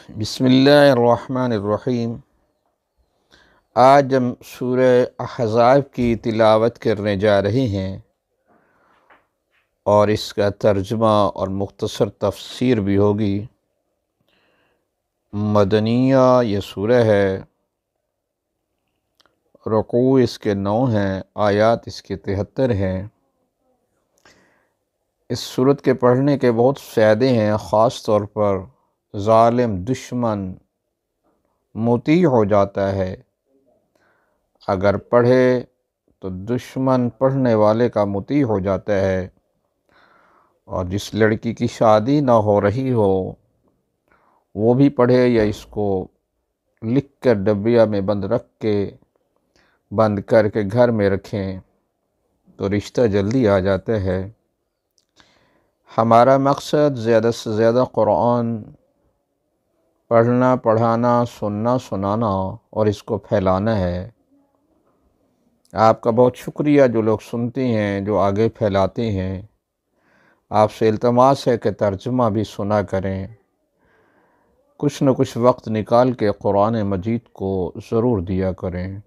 बिस्मिल्लाहिर्रहमानिर्रहीम। आज हम सूरह अहज़ाब की तिलावत करने जा रहे हैं और इसका तर्जुमा और मुख्तसर तफसीर भी होगी। मदनिया ये सूरह है, रुकू इसके 9 हैं, आयात इसके 73 हैं। इस सूरत के पढ़ने के बहुत फ़ायदे हैं। ख़ास तौर पर ज़ालिम दुश्मन मुती हो जाता है। अगर पढ़े तो दुश्मन पढ़ने वाले का मुती हो जाता है। और जिस लड़की की शादी ना हो रही हो वो भी पढ़े या इसको लिख कर डबिया में बंद करके घर में रखें तो रिश्ता जल्दी आ जाता है। हमारा मकसद ज़्यादा से ज़्यादा कुरान पढ़ना, पढ़ाना, सुनना, सुनाना और इसको फैलाना है। आपका बहुत शुक्रिया जो लोग सुनते हैं, जो आगे फैलाते हैं। आपसे इल्तमास है कि तर्जुमा भी सुना करें। कुछ न कुछ वक्त निकाल के कुरान मजीद को ज़रूर दिया करें।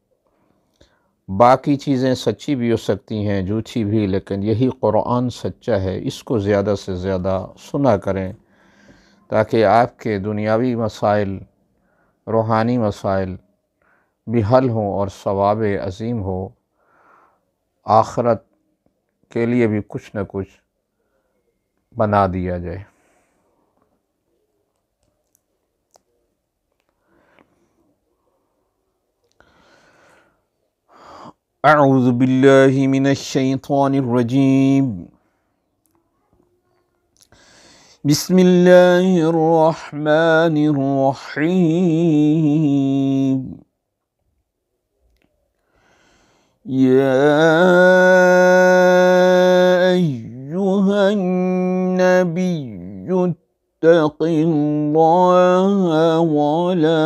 बाकी चीज़ें सच्ची भी हो सकती हैं, झूठी भी, लेकिन यही कुरान सच्चा है। इसको ज़्यादा से ज़्यादा सुना करें ताकि आपके दुनियावी मसाइल, रूहानी मसाइल भी हल हों और सवाब अज़ीम हो। आखिरत के लिए भी कुछ न कुछ बना दिया जाए। अऊज़ु बिल्लाहि मिनश शैतानिर रजीम। बिस्मिल्लाहिर रहमानिर रहीम। या अय्युहन नबिय्यु इत्तक़िल्लाहा वला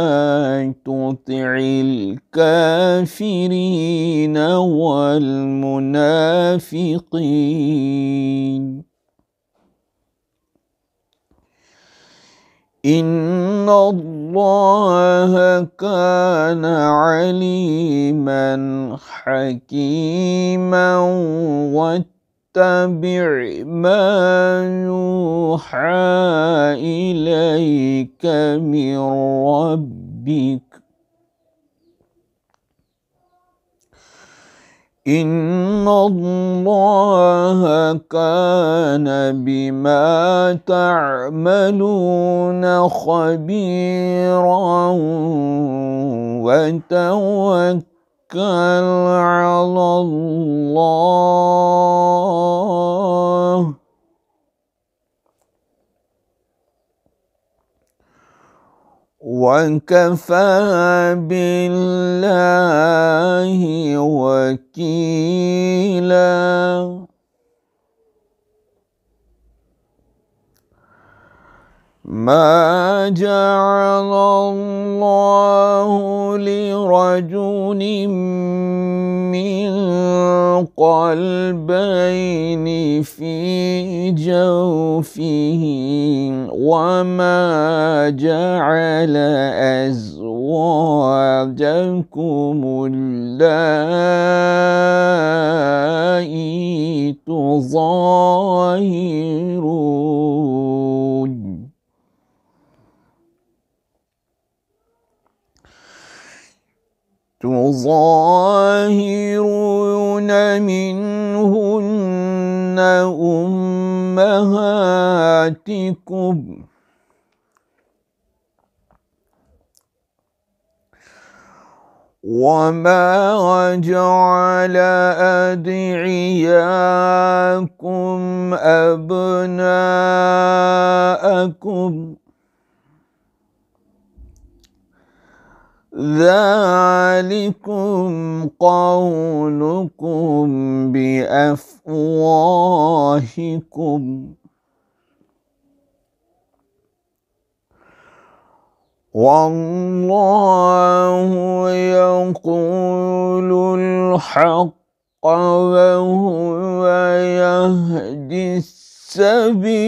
तुति'ल काफ़िरीन वल मुनाफ़िक़ीन इन्नल्लाह कान अलीमन हकीमन वत्तबि' मा यूहा इलैक मिन रब्बिक इन्नल्लाह कान बिमा तअमलून खबीरन वतवक्कल अलल्लाह वकफ़ा बिल्लाहि वकीला। मा जअलल्लाहु लिरजुलिन मिन क़ल्बैनि फ़ी जौफ़िही वमा जअल अज़वाजकुमुल्लाती तुज़ाहिरून मिनहुन्न उम्महातिकुम वमा जअल अदियाकुम अबनाअकुम ज़ालिकुम क़ौलुकुम बिअफ़वाहिकुम वल्लाहु यक़ूलुल हक़्क़ वहुव यहदिस सबील।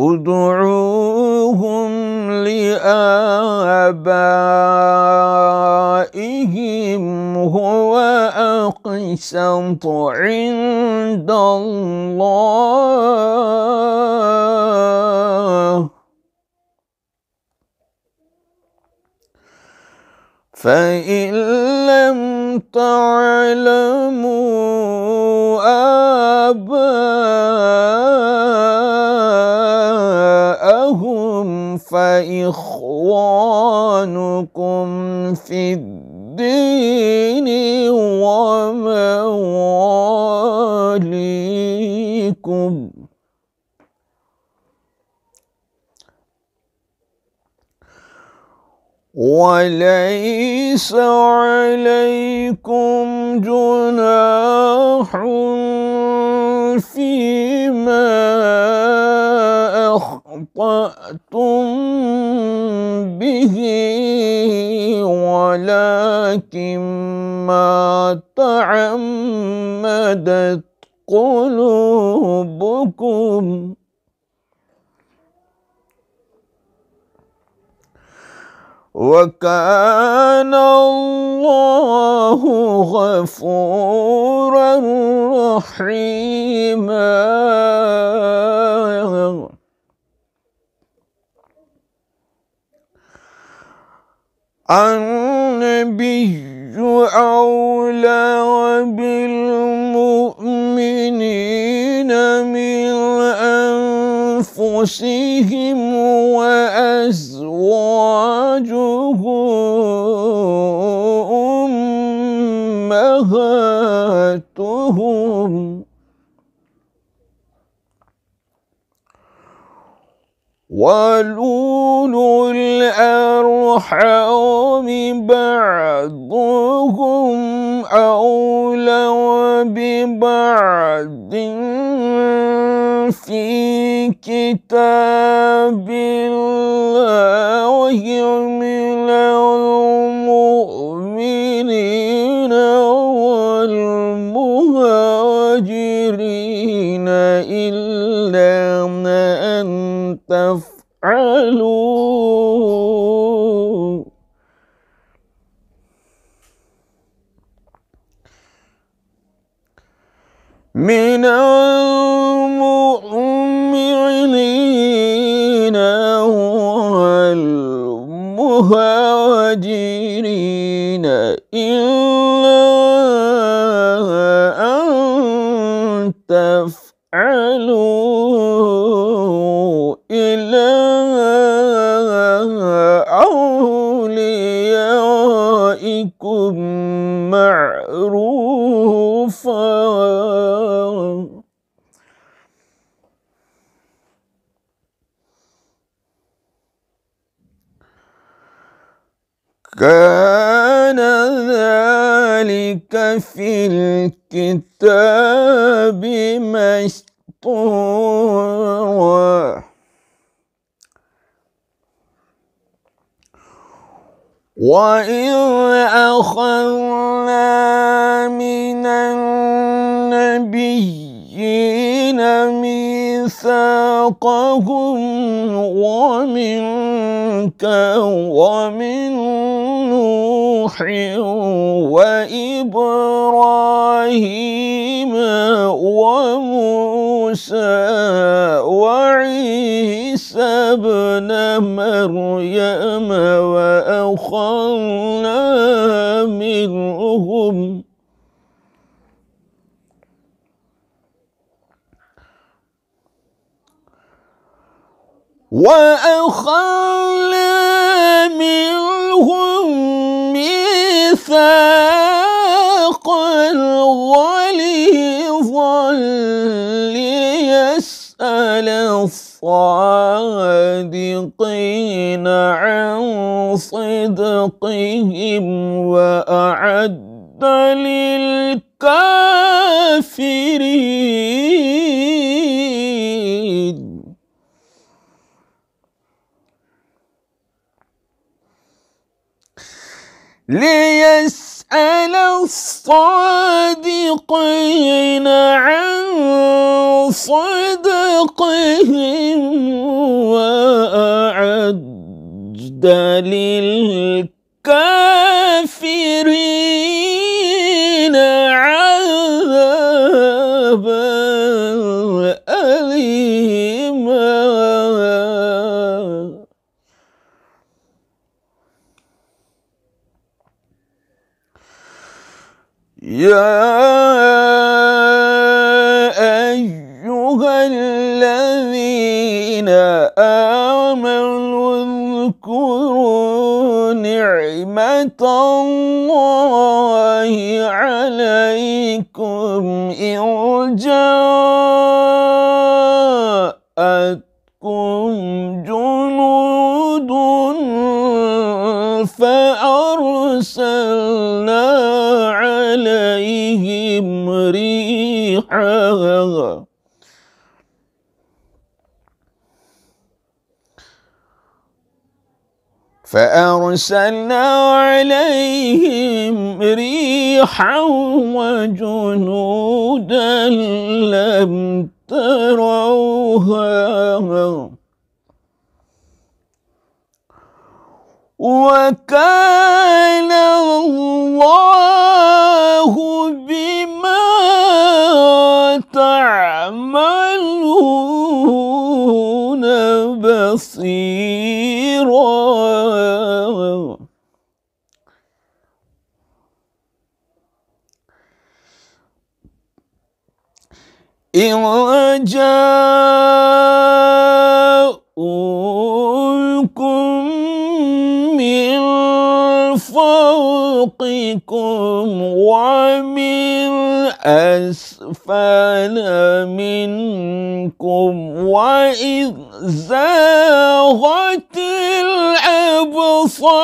ادعوهم لآبائهم هو أقسط عند الله فإن لم تعلموا آباءهم فإخوانكم في الدين ومواليكم وليس عليكم جناح فيما أخطأتم به ولكن ما تعمدت قلوبكم وكان الله غفورا رحيما. النبي أولى بالمؤمنين من أنفسهم وأزواجه أمهاتهم وأولو الأرحام بعضهم أولى ببعض في كتاب الله من المؤمنين والمهاجرين إلا أن تفعلوا من المؤمنين والمهاجرين إلا أن تفعلوا إلى أوليائكم معروفا كان ذلك في الكتاب مسطورا. وإذ أخذنا من النبيين ميثاقهم ومنك ومن نوح وإبراهيم وموسى وعيسى ابن مريم وأخذنا منهم ميثاقا غليظا ليسأل الصادقين عن صدقهم وأعد للكافرين ليسأل الصادقين عن صدقهم وللكافرين عذابا أليما. يا أيها الذين آمنوا اذكروا نعمة الله عليكم إذ جاءتكم جنود فأرسلنا عليهم ريحا وجنودا لم تروها وكان الله بما تعملون بصيرا. إذ جاءوكم من فوقكم ومن أسفل منكم وإذ زاغت الأبصار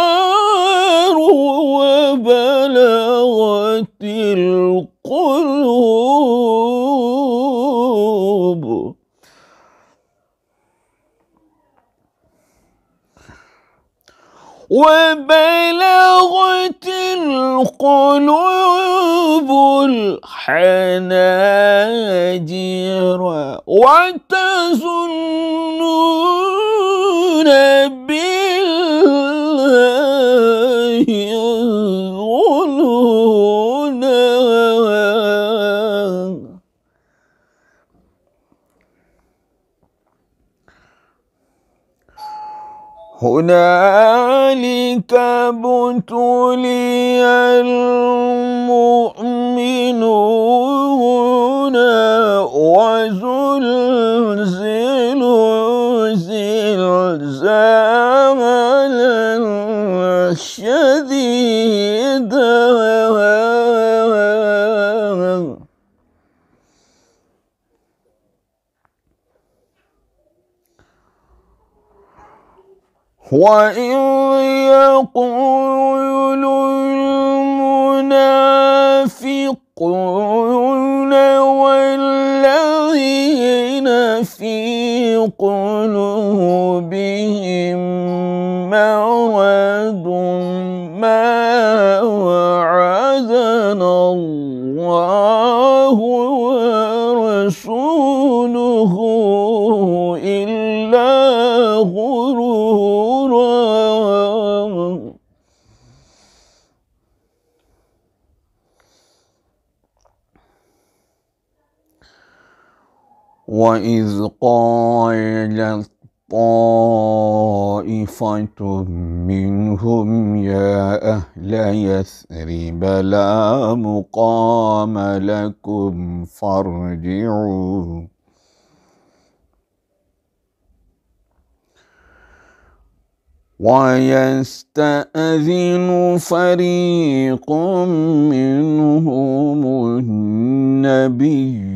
وبلغت القلوب الحناجر وتظنون بالله الظنونا. هنالك ابتلي المؤمنون وزلزلوا زلزالا شديدا وإذ يقول المنافقون والذين في قلوبهم مرض ما وعدنا الله ورسوله إلا غرورا. وإذ قالت طائفة منهم يا أهل يثرب لا مقام لكم فارجعوا ويستأذن فريق منهم النبي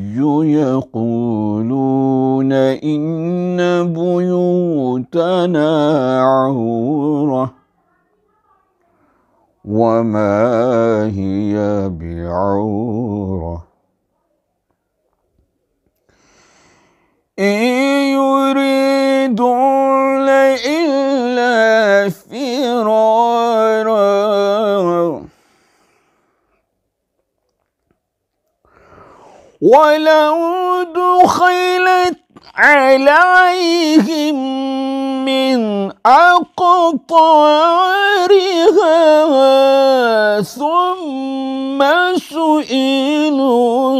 يقولون إن بيوتنا عورة وما هي بعورة إن يريدون إلا فرارا ولو دخلت عليهم من أقطارها ثم سئلوا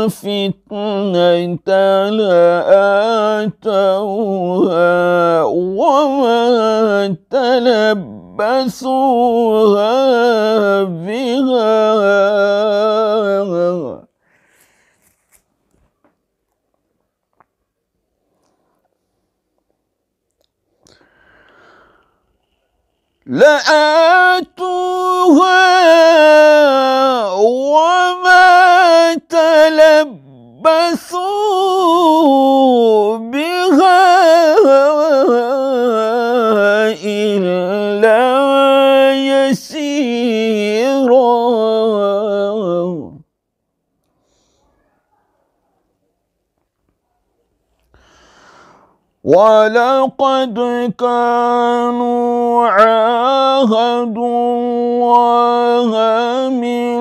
الفتنة لآتوها وما تلبثوها بها وما تلبثوا بها إلا يسيرا. ولقد كانوا عاهدوا الله من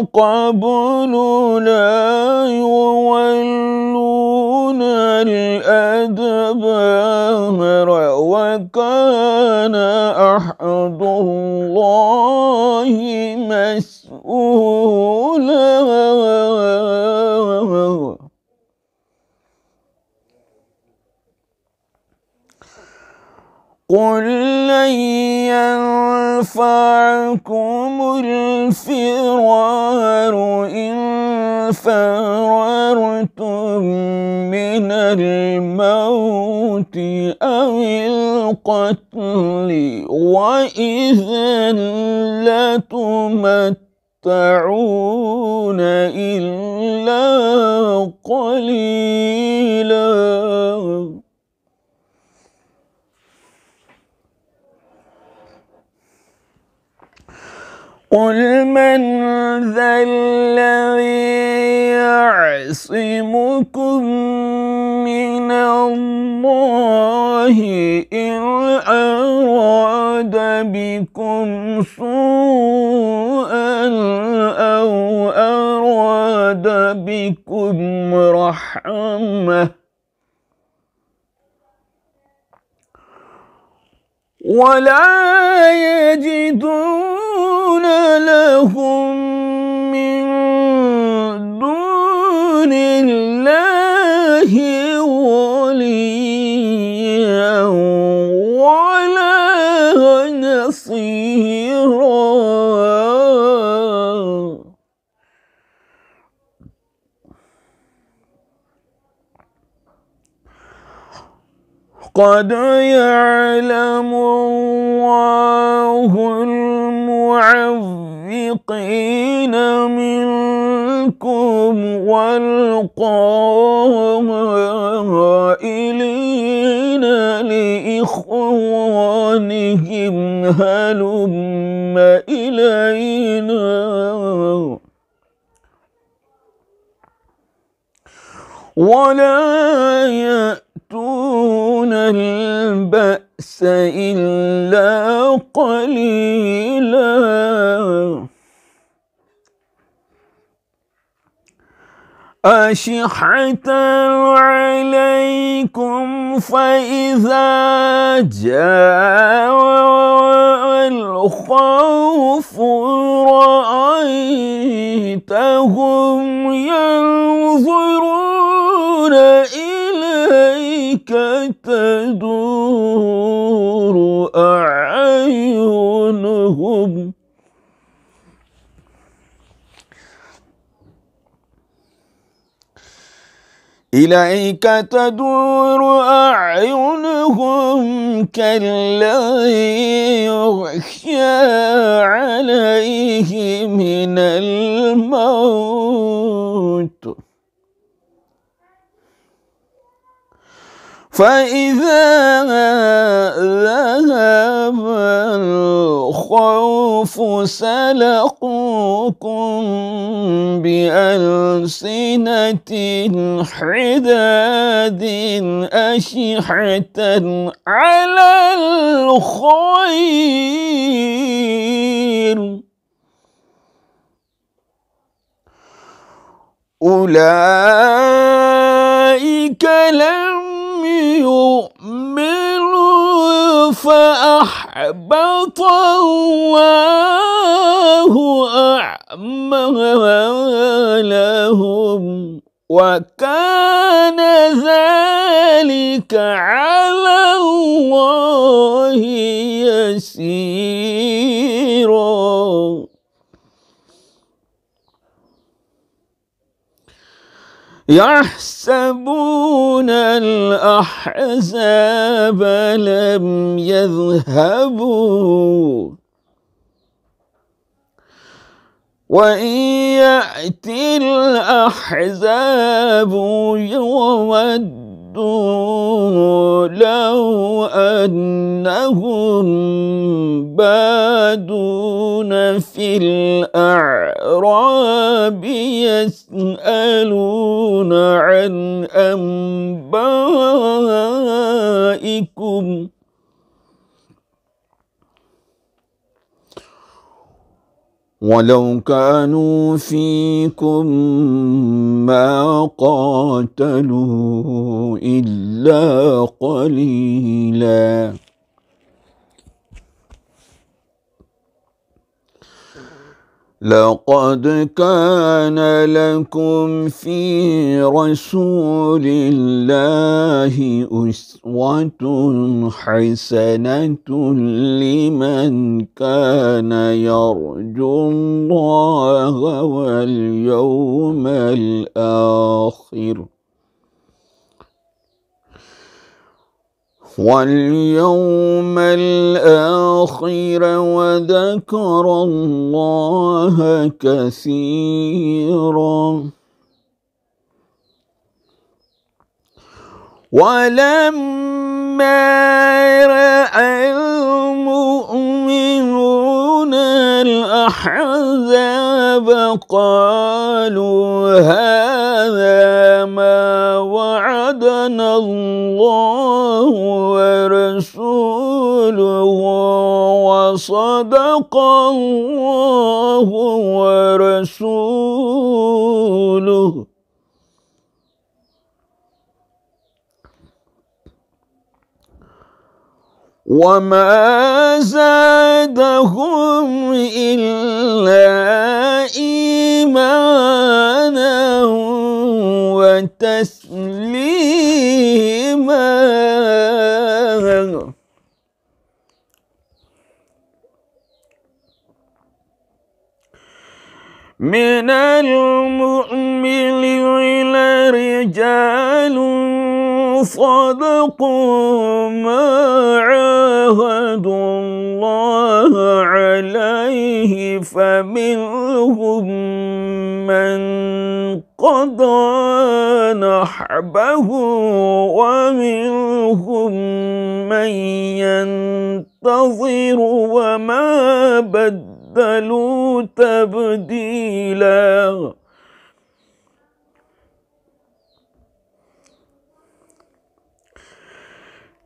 قبل لا يولون الأدبار وكان عهد الله مسؤولا. قل لن ينفعكم الفرار إن فررتم من الموت أو القتل وإذا لتمتعون إلا قليلا. قل من ذا الذي يعصمكم من الله إن أراد بكم سوءا أو أراد بكم رحمة ولا يجدون لهم من دون الله وليا ولا نصيرا. قد يعلم الله المعوقين منكم والقائلين لإخوانهم هلم إلينا ولا يأتون البأس إلا قليلا. أشحة عليكم فإذا جاء الخوف رأيتهم ينظرون إليك تدور أعينهم كالذي يغشى عليه من الموت فإذا ذهب الخوف سلقوكم بألسنة حداد أشحة على الخير أولئك لم يؤمنوا فأحبط الله أعمالهم وكان ذلك على الله يسيرا. يحسبون الأحزاب لم يذهبوا وإن يأتي الأحزاب يودوا لو أنهم بادون في الأعراب يسألون عن أنبائكم ولو كانوا فيكم ما قاتلوا إلا قليلا. لقد كان لكم في رسول الله أسوة حسنة لمن كان يرجو الله واليوم الآخر وذكر الله كثيرا. ولما رأى المؤمنون الأحزاب قالوا هذا ما وعدنا الله ورسوله وصدق الله ورسوله وما زادهم إلا إيمانا وتسليما. من المؤمنين رجال صدقوا ما عاهدوا الله عليه فمنهم من قضى نحبه ومنهم من ينتظر وما بدلوا تبديلا.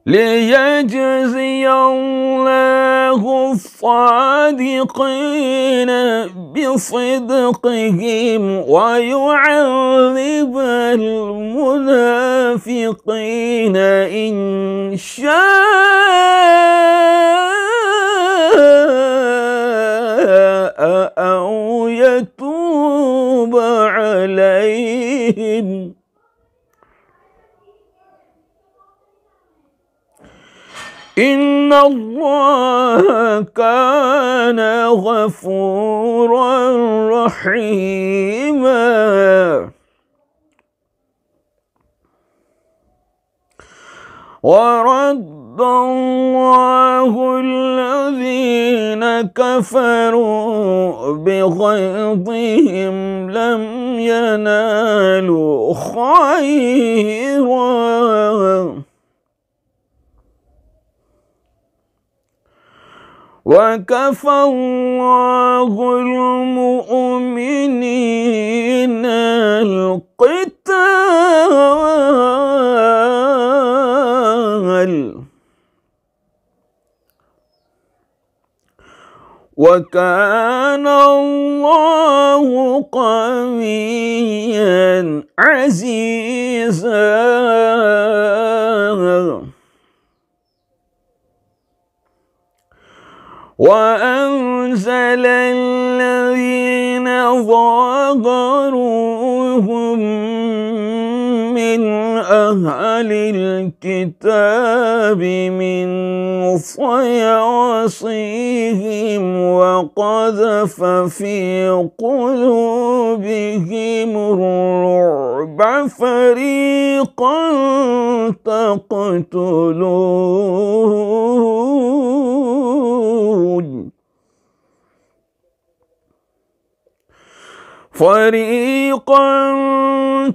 ليجزي الله الصادقين بصدقهم ويعذب المنافقين إن شاء أو يتوب عليهم إن الله كان غفورا رحيما. ورد الله الذين كفروا بغيظهم لم ينالوا خيرا وكفى الله المؤمنين القتال وكان الله قويا عزيزا. وأنزل الذين ظاهروهم من أهل الكتاب من صياصيهم وقذف في قلوبهم الرعب فريقا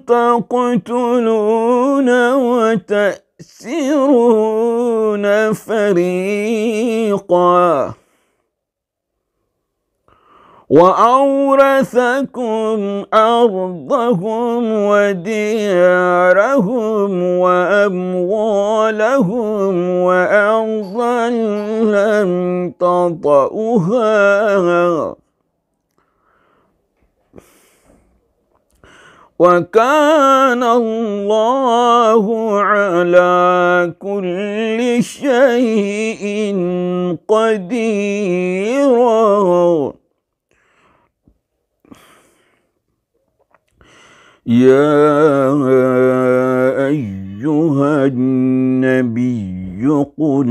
تقتلون وتأسرون فريقا وأورثكم أرضهم وديارهم وأموالهم وأرضا لم تطئوها وكان الله على كل شيء قديرا. يا أيها النبي قل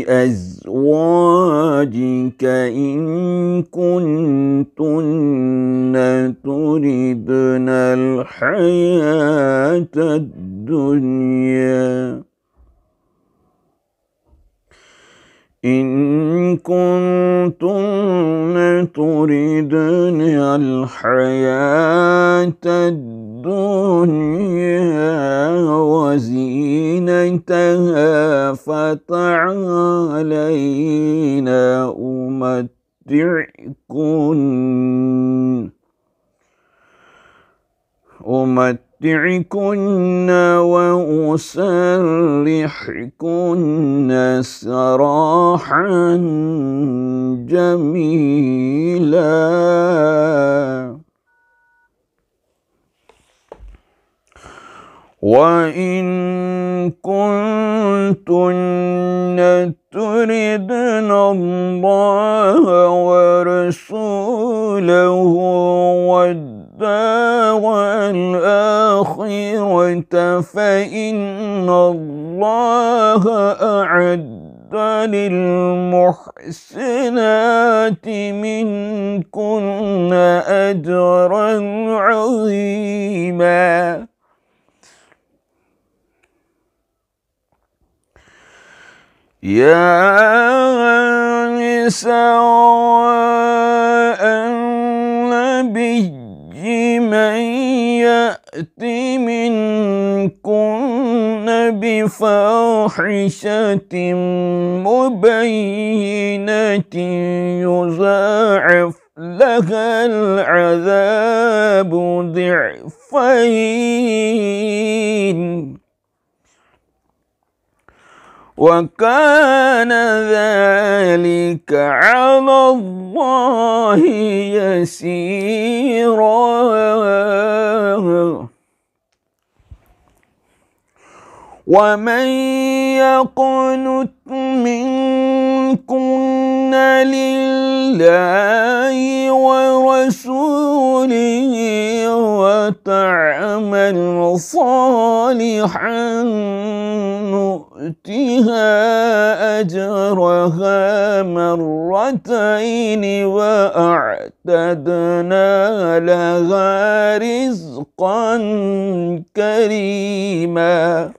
لأزواجك إن كنتن تردن الحياة الدنيا وزينتها فتعالينا أمتعكن وأسرحكن سراحا جميلا. وإن كنتن تردن الله ورسوله والدار الآخرة فإن الله أعد للمحسنات منكن أجرا عظيما. يا نساء النبي من يأت منكن بفاحشة مبينة يضاعف لها العذاب ضعفين وكان ذلك على الله يسيرا. ومن يقنت منكن لله ورسوله وتعمل صالحا نؤتها أجرها مرتين وأعتدنا لها رزقا كريما.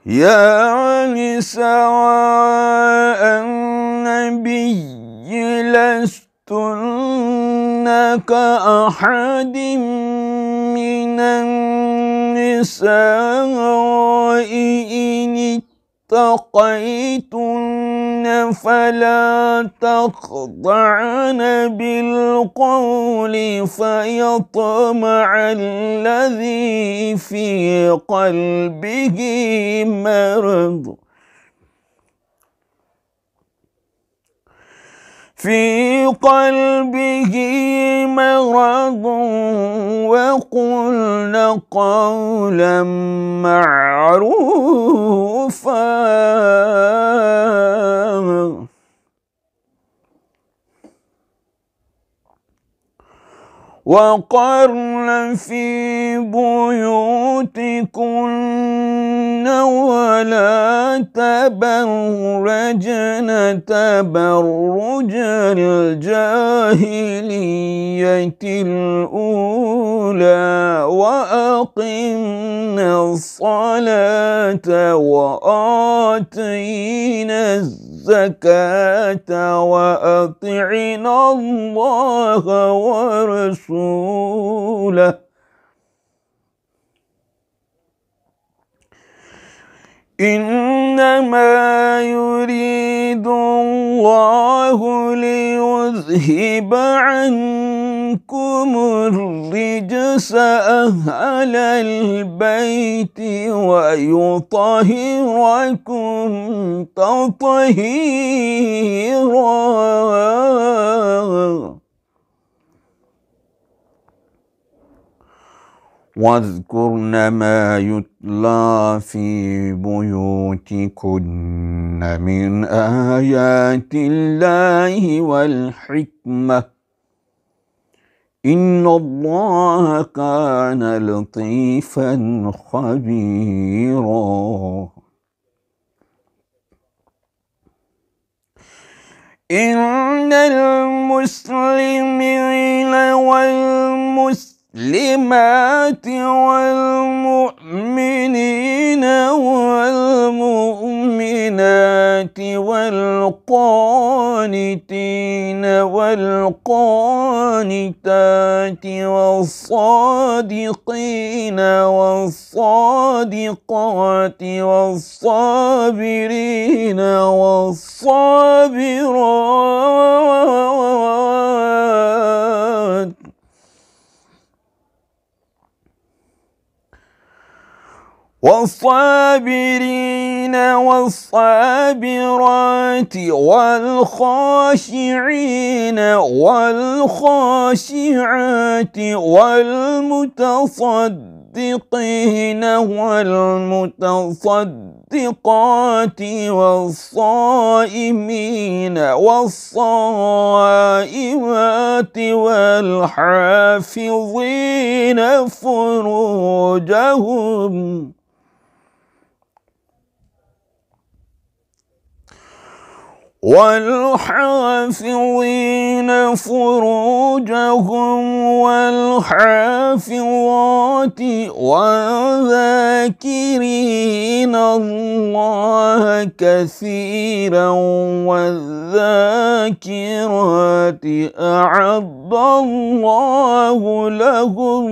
يا نساء النبي لستن كأحد من النساء إن اتقيتن فلا تخضعن بالقول فيطمع الذي في قلبه مرض في قلبه مرض وقلن قولا معروفا وقرن في بيوتكن ولا تبرجن تبرج الجاهلية الأولى وأقمنا الصلاة وآتينا الزكاة وأطعنا الله ورسوله إنما يريد الله ليذهب عنكم الرجس أهل البيت ويطهركم تطهيرا واذكرن ما يتلى في بيوتكن من آيات الله والحكمة إن الله كان لطيفا خبيرا إن المسلمين والمسلمات والمؤمنين والمؤمنات والقانتين والقانتات والصادقين والصادقات والصابرين والصابرات والصابرين والصابرات والخاشعين والخاشعات والمتصدقين والمتصدقات والصائمين والصائمات والحافظين فروجهم والحافظين فروجهم والحافظات والذاكرين الله كثيرا والذاكرات أعد الله لهم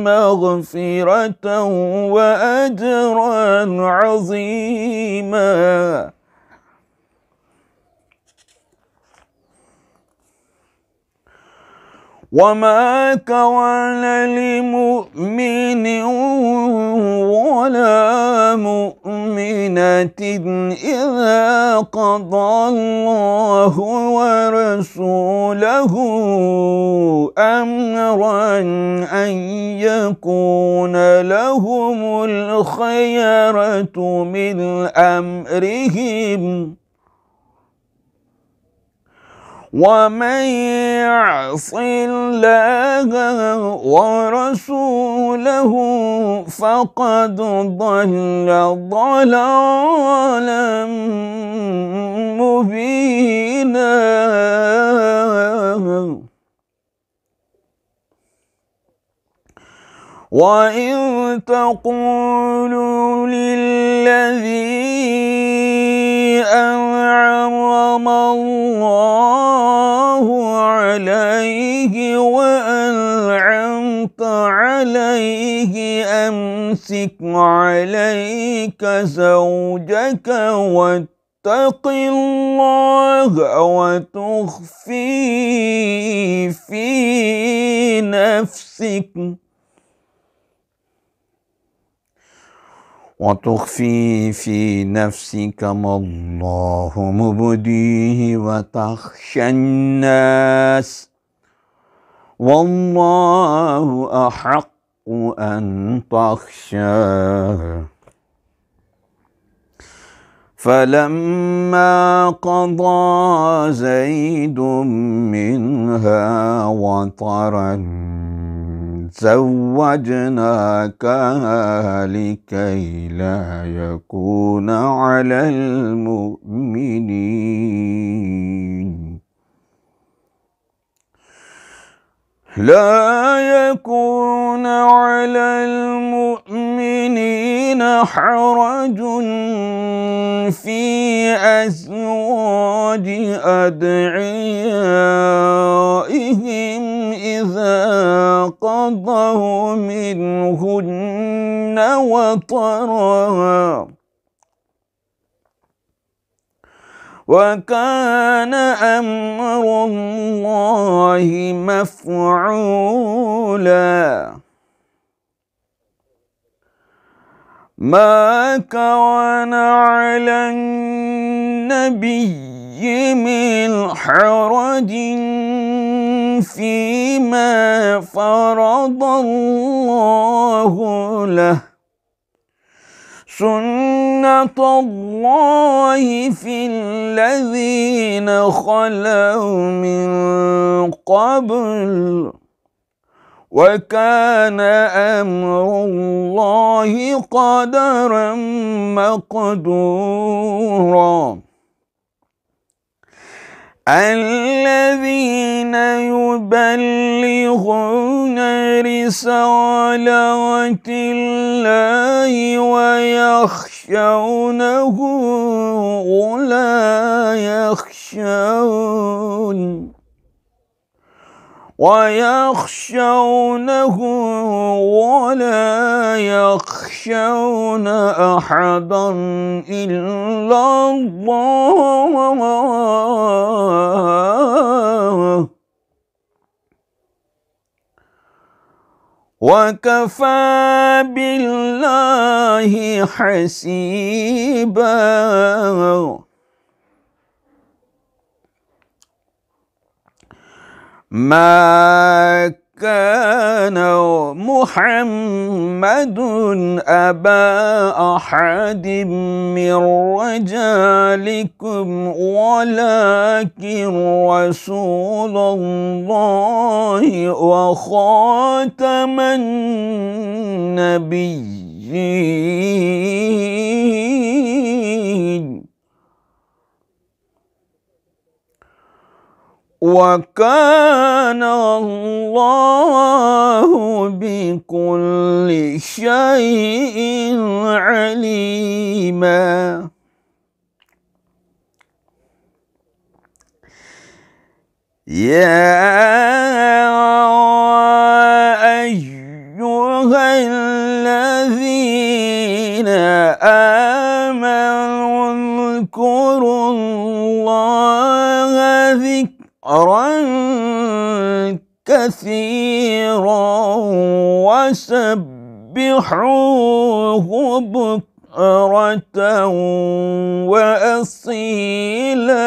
مغفرة وأجرا عظيما وما كان لمؤمن ولا مؤمنة إذا قضى الله ورسوله أمرا أن يكون لهم الخيرة من أمرهم ومن يعص الله ورسوله فقد ضل ضلالا مبينا وإن تقولوا للذي أنعم الله عليه وأنعمت عليه أمسك عليك زوجك واتق الله وتخفي في نفسك وتخفي في نفسك ما الله مبديه وتخشى الناس والله أحق أن تخشاه. فلما قضى زيد منها وطرا زوجناكها لكي لا يكون على المؤمنين حرج في أزواج أدعيائهم إذا قضوا منهن وطرا وكان أمر الله مفعولا. ما كان على النبي من حرج فيما فرض الله له سنة الله في الذين خلوا من قبل وكان أمر الله قدرا مقدورا. الذين يبلغون رسالات الله ويخشونه ولا يخشون أحدا إلا الله وكفى بالله حسيبا. ما كان محمد أبا أحد من رجالكم ولكن رسول الله وخاتم النبيين وكان الله بكل شيء عليما. يا أيها الذين آمنوا اذكروا الله ذكرا كثيرا وسبحوه بكرة وأصيلا.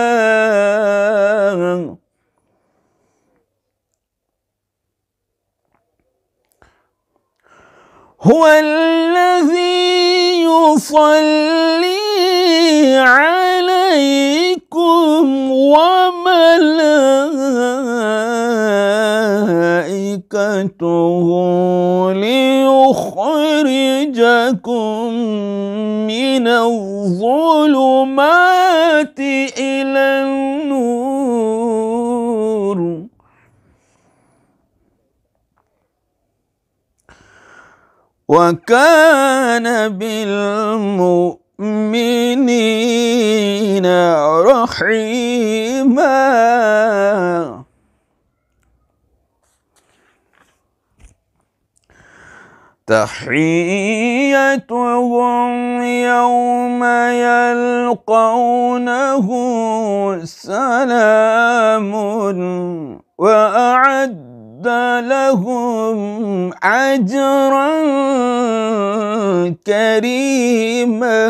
هو الذي يصلي عليكم وملائكته ليخرجكم من الظلمات إلى النور وكان بالمؤمنين رحيما. تحيتهم يوم يلقونه سلام وأعد لهم أجرا كريما.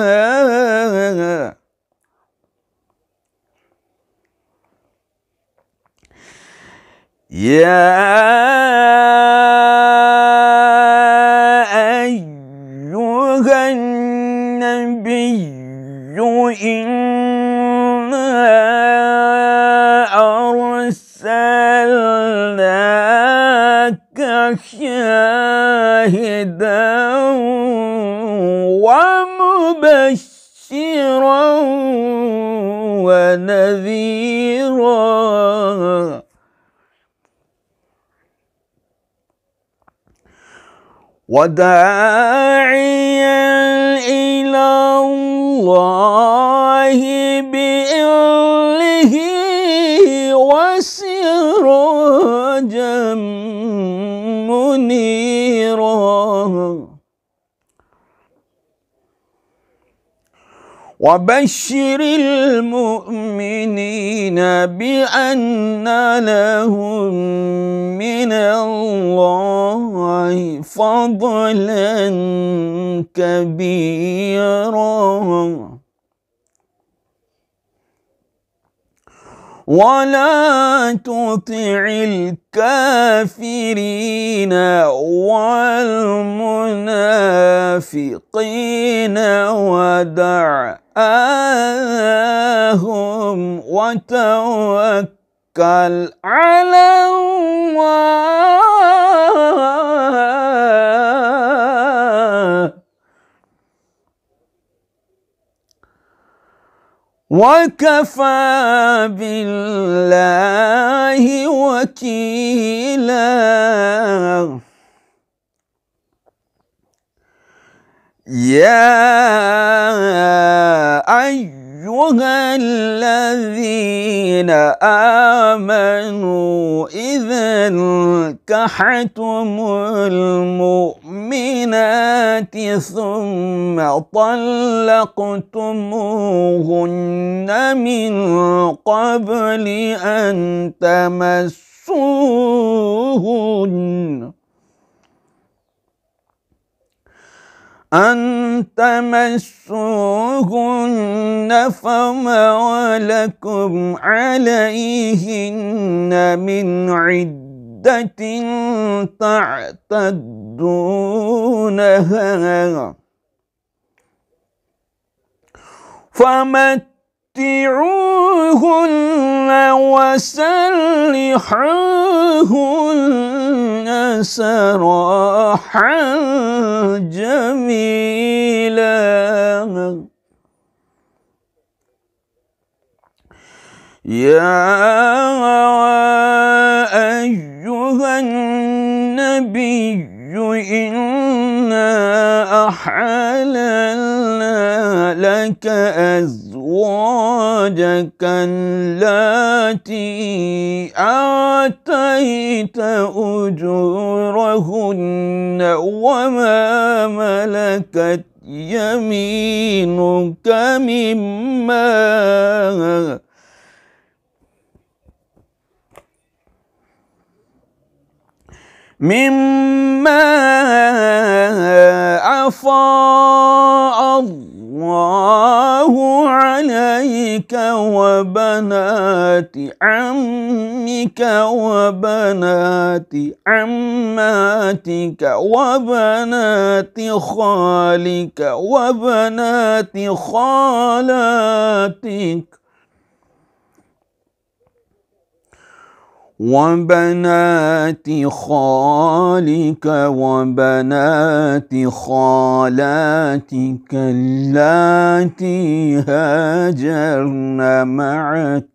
يا أيها النبي إنا أرسلناك شاهدا ومبشرا ونذيرا وداعيا إلى الله بإذنه وسراجا منيرا. وبشر المؤمنين بأن لهم من الله فضلا كبيرا. ولا تطع الكافرين والمنافقين ودع أذاهم وتوكل على الله وكفى بالله وكيلا. يا أيها الذين آمنوا إذا نكحتم المؤمنات ثم طلقتموهن من قبل أن تمسوهن فما لكم عليهن من عدة تعتدونها فمتعوهن وسرحوهن سراحا جميلا. يا أيها النبي إنا أحللنا لك أزواجك اللاتي آتيت أجورهن وما ملكت يمينك مما أفاء الله عليك وبنات عمك وبنات عماتك وبنات خالك وبنات خالاتك وبنات خالك وبنات خالاتك اللاتي هاجرن معك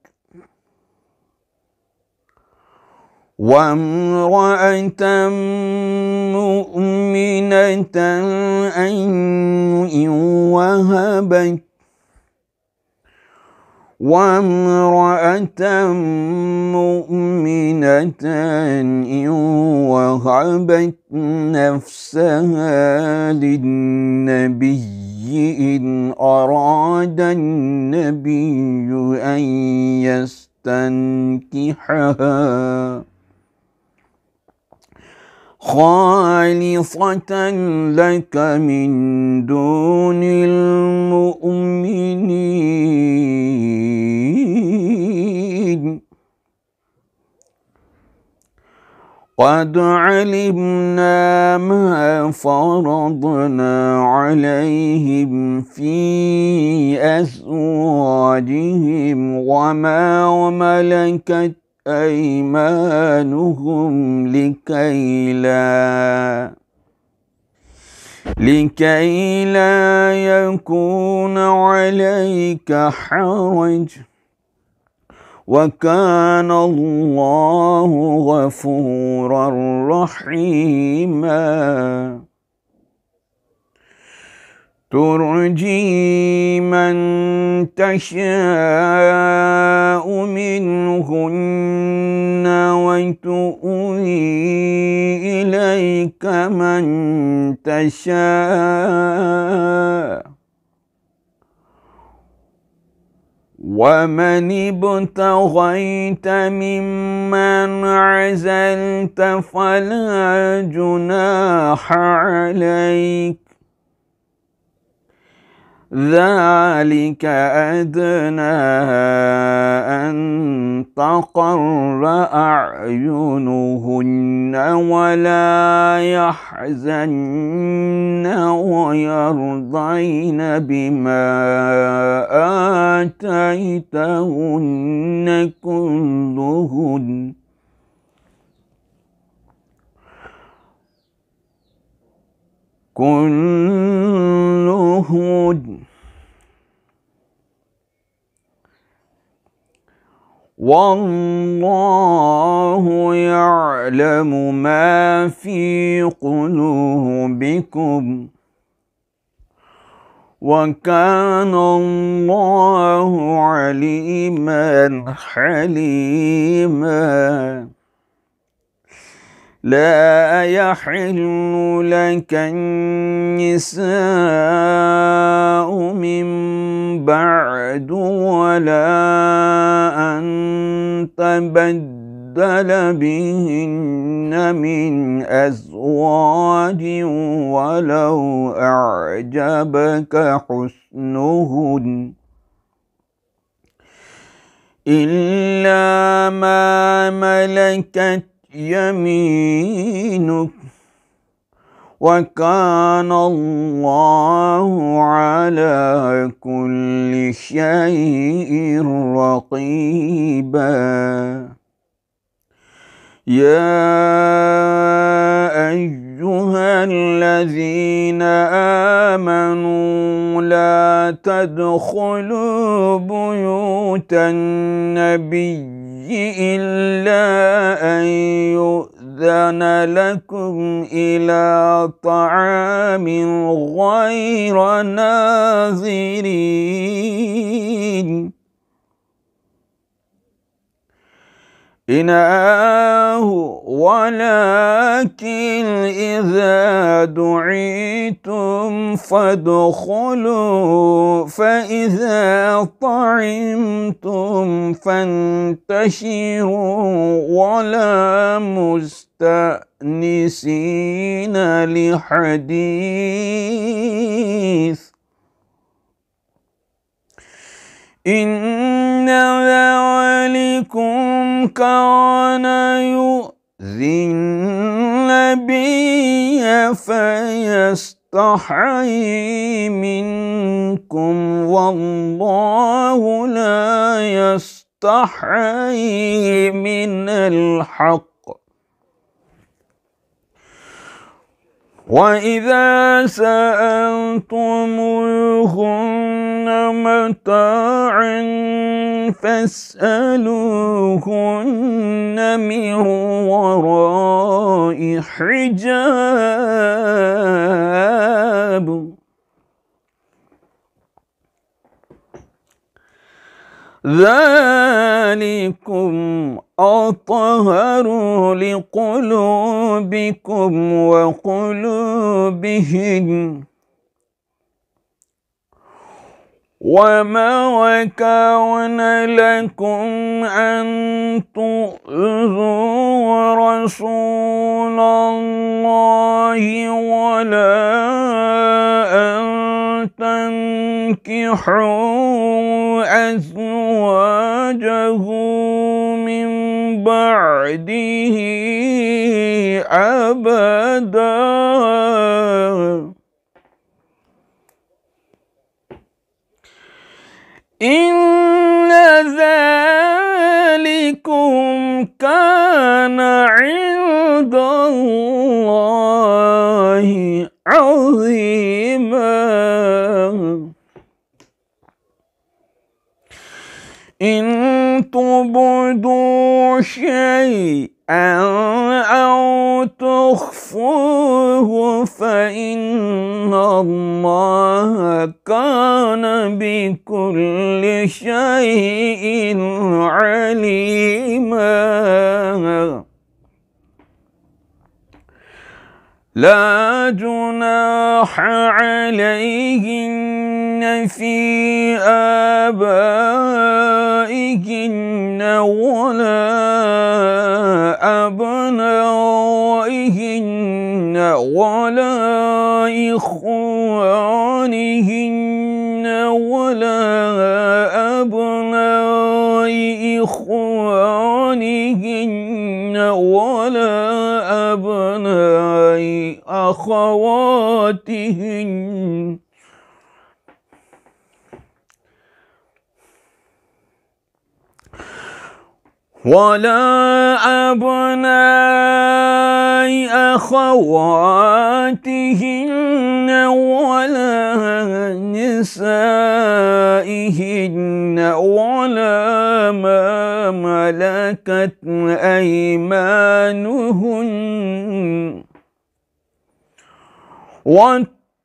وامرأة مؤمنة إن وهبت نفسها للنبي إن أراد النبي أن يستنكحها خالصة لك من دون المؤمنين. قد علمنا ما فرضنا عليهم في أزواجهم وما ملكت أيمانهم لكي لا يكون عليك حرج، وكان الله غفورا رحيما. ترجي من تشاء منهن وتؤوي إليك من تشاء، ومن ابتغيت ممن عزلت فلا جناح عليك، ذلك أدنى أن تقر أعينهن ولا يحزن ويرضين بما آتيتهن كلهن. والله يعلم ما في قلوبكم، وكان الله عليما حليما. لا يحل لك النساء من بعد ولا أن تبدل بهن من أزواج ولو أعجبك حسنهن إلا ما ملكت يمينك، وكان الله على كل شيء رقيبا. يا أيها الذين آمنوا لا تدخلوا بيوت النبي إلا أن يؤذن لكم إلى طعام غير ناظرين إناه، ولكن إذا دعيتم فادخلوا، فإذا طعمتم فانتشروا ولا مستأنسين لحديث، إن ذلكم كان يؤذي النبي فيستحيي منكم، والله لا يستحيي من الحق. وإذا سألتموهن متاعا فاسألوهن من وراء حجاب، ذلكم أطهر لقلوبكم وقلوبهن. وما كان لكم أن تؤذوا رسول الله ولا أن تنكحوا أزواجه من بعده أبدا إن ذلكم كان عند الله عظيما إن تبدوا شيئا أو تخفوه فإن الله كان بكل شيء عليما لا جناح عليهن في آبائهن ولا أبنائهن ولا إخوانهن ولا أبناء إخوانهن ولا أبناء أخواتهن ولا أبناء أخواتهن ولا نسائهن ولا ما ملكت أيمانهن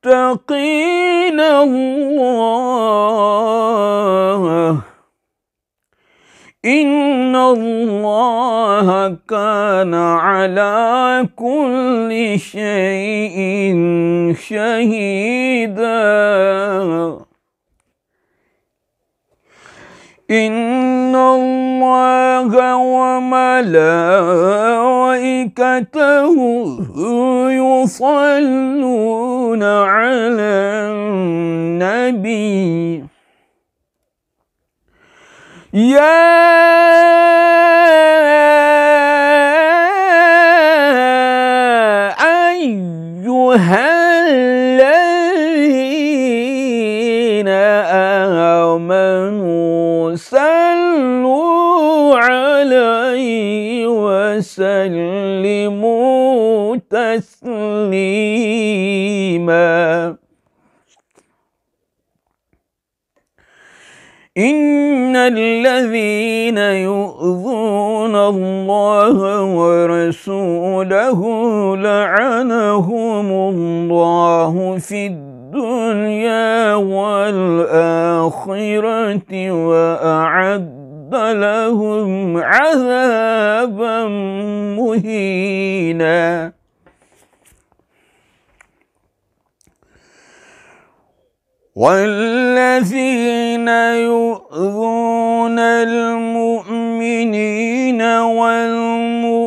واتقين الله إن الله كان على كل شيء شهيدا إن الله وملائكته يصلون على النبي يا أيها الذين آمنوا صلوا عليه وسلموا تسليما إن الذين يؤذون الله ورسوله لعنهم الله في الدنيا والآخرة وأعد لهم عذابا مهينا والذين يؤذون المؤمنين والمؤمنات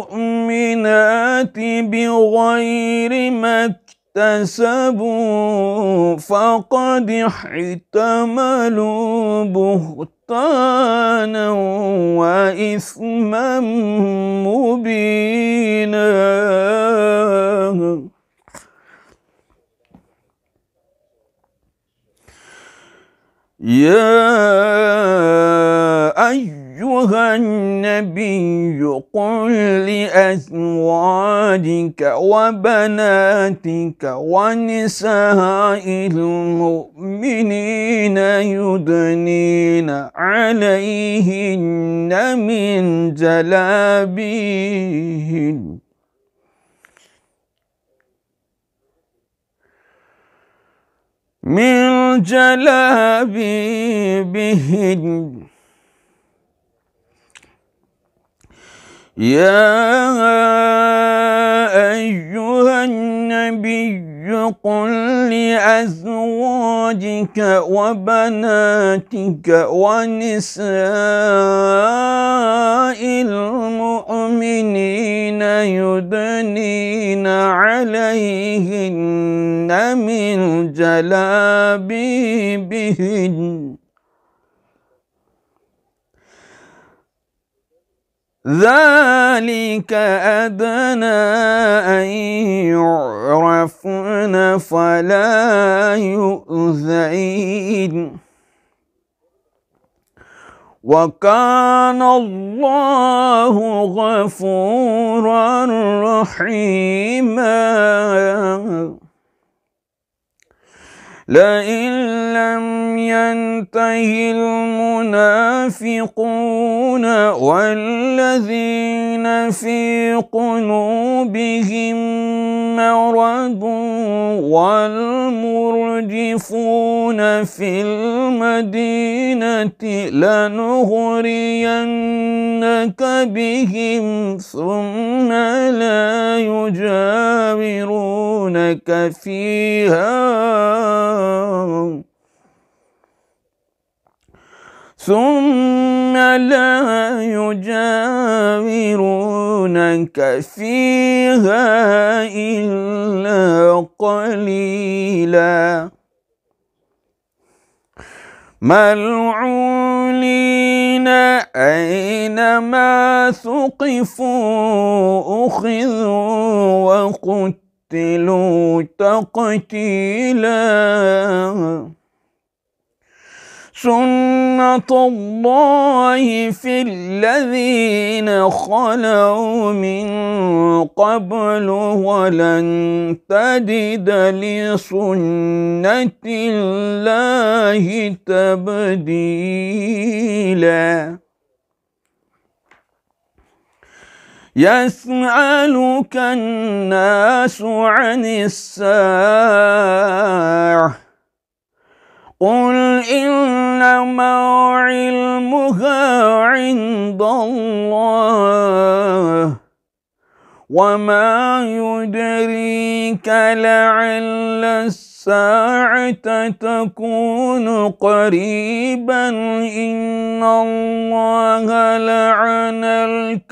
بغير ما اكتسبوا فقد احتملوا بهتانا وإثما مبينا يا أيها النبي قل لأزواجك وبناتك ونساء المؤمنين يدنين عليهن من جلابيبهن يا أيها النبي قل لأزواجك وبناتك ونساء المؤمنين يدنين عليهن من جلابيبهن ذلك أدنى أن يعرفن فلا يؤذين وكان الله غفورا رحيما لئن لم ينته المنافقون والذين في قلوبهم مرض والمرجفون في المدينة لنغرينك بهم ثم لا يجاورونك فيها إلا قليلا ملعونين أينما ثقفوا أخذوا وقتلوا تقتيلا سنة الله في الذين خلوا من قبل ولن تجد لسنة الله تبديلا يسألك الناس عن الساعة قل إنما علمها عند الله وما يدريك لعل الساعة تكون قريبا إن الله لعن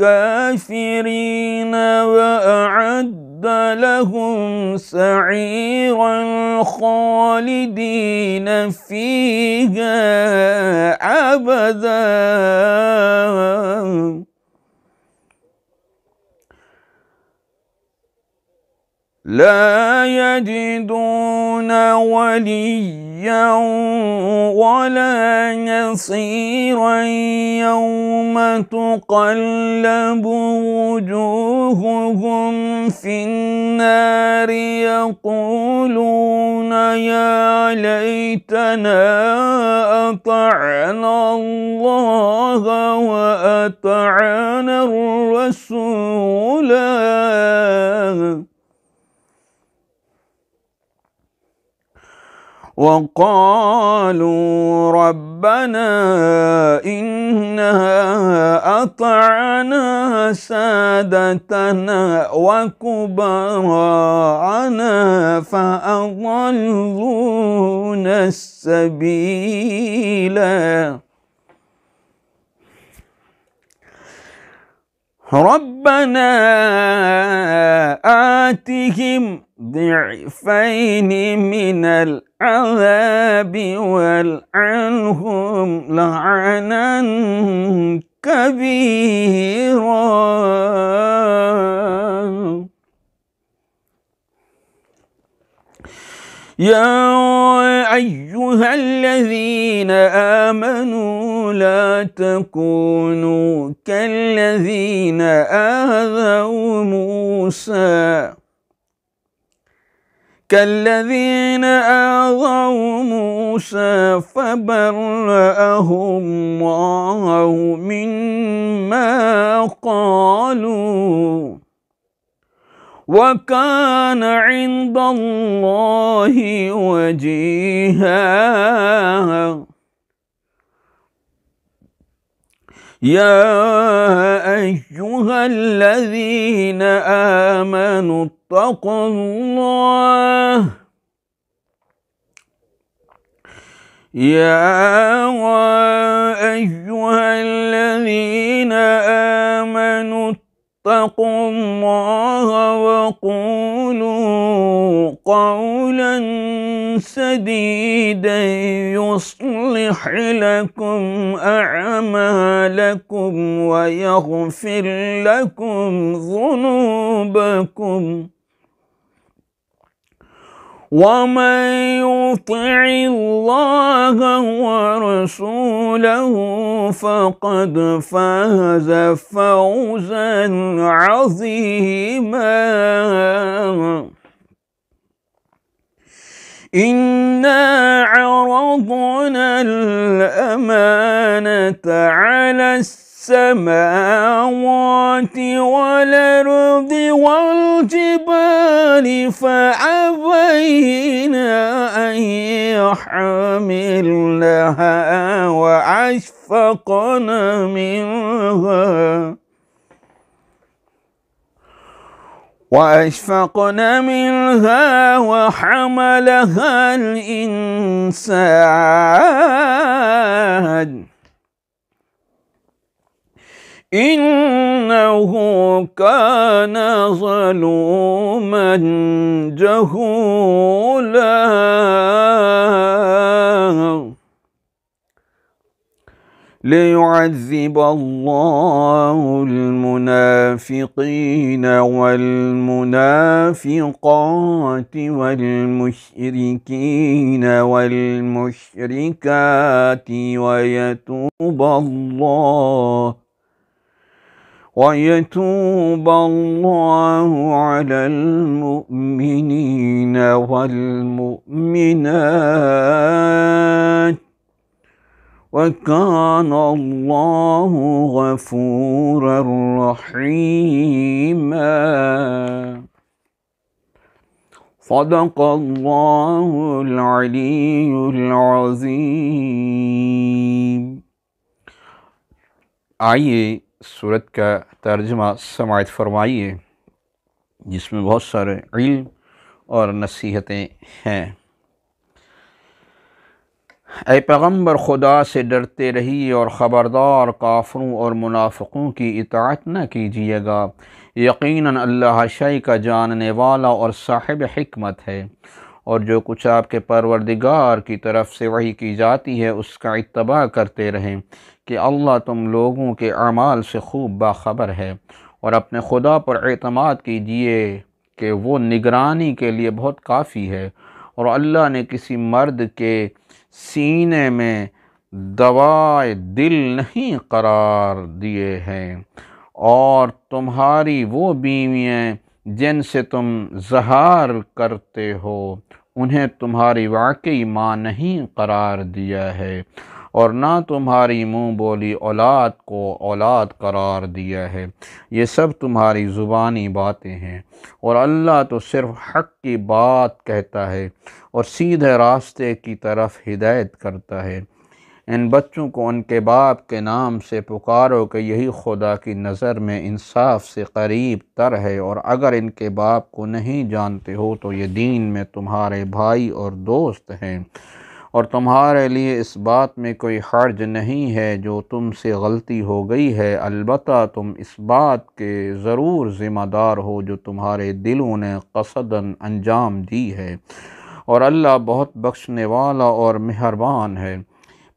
الكافرين وأعد لهم سعيرا خالدين فيها أبدا لا يجدون وليا ولا نصيرا يوم تقلب وجوههم في النار يقولون يا ليتنا أطعنا الله وأطعنا الرسولا وقالوا ربنا إننا أطعنا سادتنا وكبراءنا فأضلونا السبيلا ربنا آتهم ضعفين من العذاب والعنهم لعنا كبيرا يا أيها الذين آمنوا لا تكونوا كالذين آذوا موسى فبرأه الله مما قالوا وكان عند الله وجيها يا أيها الذين آمنوا اتقوا الله يا أيها الذين آمنوا اتقوا الله وقولوا قولا سديدا يصلح لكم أعمالكم ويغفر لكم ذنوبكم ومن يطع الله ورسوله فقد فاز فوزا عظيما. إنا عرضنا الأمانة على السماوات والأرض والجبال فأبين أن يحملنها وأشفقن منها وحملها الإنسان إنه كان ظلوما جهولا. ليعذب الله المنافقين والمنافقات والمشركين والمشركات ويتوب الله على المؤمنين والمؤمنات وكان الله غفورا رحيما. صدق الله العلي العظيم. آئیے سورت کا ترجمہ سماعت فرمائیے، جس میں بہت سارے علم اور نصیحتیں ہیں۔ اے پیغمبر، خدا سے ڈرتے رہیے اور خبردار کافروں اور منافقوں کی اطاعت نہ کیجیے گا، یقیناً اللہ شے کا جاننے والا اور صاحب حکمت ہے۔ اور جو کچھ آپ کے پروردگار کی طرف سے وحی کی جاتی ہے اس کا اتباع کرتے رہیں کہ اللہ تم لوگوں کے اعمال سے خوب باخبر ہے، اور اپنے خدا پر اعتماد کیجیے کہ وہ نگرانی کے لیے بہت کافی ہے۔ اور اللہ نے کسی مرد کے سینے میں دوائے دل نہیں قرار دیے ہیں، اور تمہاری وہ بیویاں جن سے تم زہار کرتے ہو انہیں تمہاری واقعی ماں نہیں قرار دیا ہے، اور نہ تمہاری منہ بولی اولاد کو اولاد قرار دیا ہے، یہ سب تمہاری زبانی باتیں ہیں، اور اللہ تو صرف حق کی بات کہتا ہے اور سیدھے راستے کی طرف ہدایت کرتا ہے۔ ان بچوں کو ان کے باپ کے نام سے پکارو کہ یہی خدا کی نظر میں انصاف سے قریب تر ہے، اور اگر ان کے باپ کو نہیں جانتے ہو تو یہ دین میں تمہارے بھائی اور دوست ہیں، اور تمہارے لیے اس بات میں کوئی حرج نہیں ہے جو تم سے غلطی ہو گئی ہے، البتہ تم اس بات کے ضرور ذمہ دار ہو جو تمہارے دلوں نے قصداً انجام دی ہے، اور اللہ بہت بخشنے والا اور مہربان ہے۔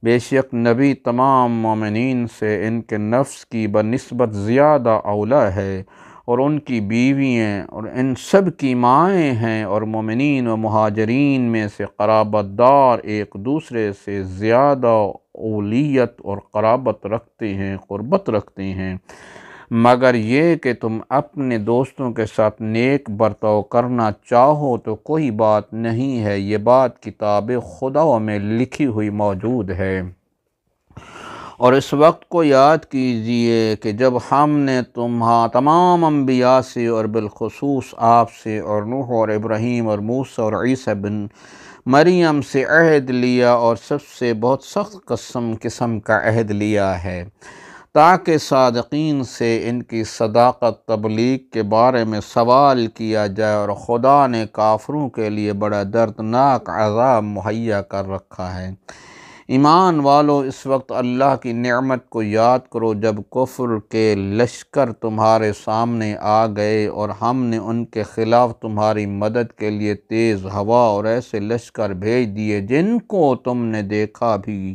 بے شک نبی تمام مومنین سے ان کے نفس کی بنسبت زیادہ اولیٰ ہے، اور ان کی بیویاں اور ان سب کی مائیں ہیں، اور مومنین و مہاجرین میں سے قرابت دار ایک دوسرے سے زیادہ اولیت اور قربت رکھتے ہیں، مگر یہ کہ تم اپنے دوستوں کے ساتھ نیک برتاؤ کرنا چاہو تو کوئی بات نہیں ہے، یہ بات کتاب خدا میں لکھی ہوئی موجود ہے۔ اور اس وقت کو یاد کیجئے کہ جب ہم نے تمام انبیاء سے اور بالخصوص آپ سے اور نوح اور ابراہیم اور موسیٰ اور عیسیٰ بن مریم سے عہد لیا، اور سب سے بہت سخت قسم کا عہد لیا ہے، تاکہ صادقین سے ان کی صداقت تبلیغ کے بارے میں سوال کیا جائے، اور خدا نے کافروں کے لیے بڑا دردناک عذاب مہیا کر رکھا ہے۔ ایمان والو، اس وقت اللہ کی نعمت کو یاد کرو جب کفر کے لشکر تمہارے سامنے آ گئے اور ہم نے ان کے خلاف تمہاری مدد کے لیے تیز ہوا اور ایسے لشکر بھیج دیے جن کو تم نے دیکھا بھی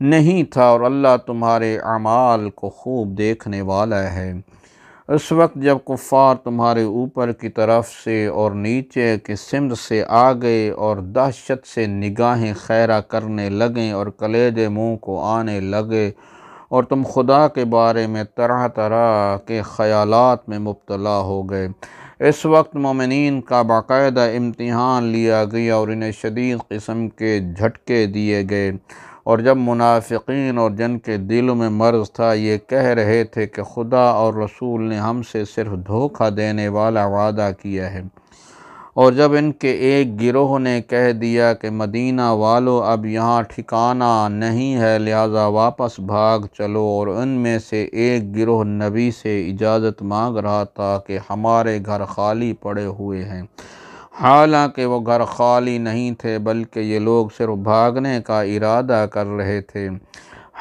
نہیں تھا، اور اللہ تمہارے اعمال کو خوب دیکھنے والا ہے۔ اس وقت جب کفار تمہارے اوپر کی طرف سے اور نیچے کی سمت سے آ گئے اور دہشت سے نگاہیں خیرہ کرنے لگیں اور کلیجے منہ کو آنے لگے اور تم خدا کے بارے میں طرح طرح کے خیالات میں مبتلا ہو گئے، اس وقت مومنین کا باقاعدہ امتحان لیا گیا اور انہیں شدید قسم کے جھٹکے دیے گئے، اور جب منافقین اور جن کے دلوں میں مرض تھا یہ کہہ رہے تھے کہ خدا اور رسول نے ہم سے صرف دھوکہ دینے والا وعدہ کیا ہے، اور جب ان کے ایک گروہ نے کہہ دیا کہ مدینہ والو اب یہاں ٹھکانہ نہیں ہے لہٰذا واپس بھاگ چلو، اور ان میں سے ایک گروہ نبی سے اجازت مانگ رہا تھا کہ ہمارے گھر خالی پڑے ہوئے ہیں، حالانکہ وہ گھر خالی نہیں تھے بلکہ یہ لوگ صرف بھاگنے کا ارادہ کر رہے تھے،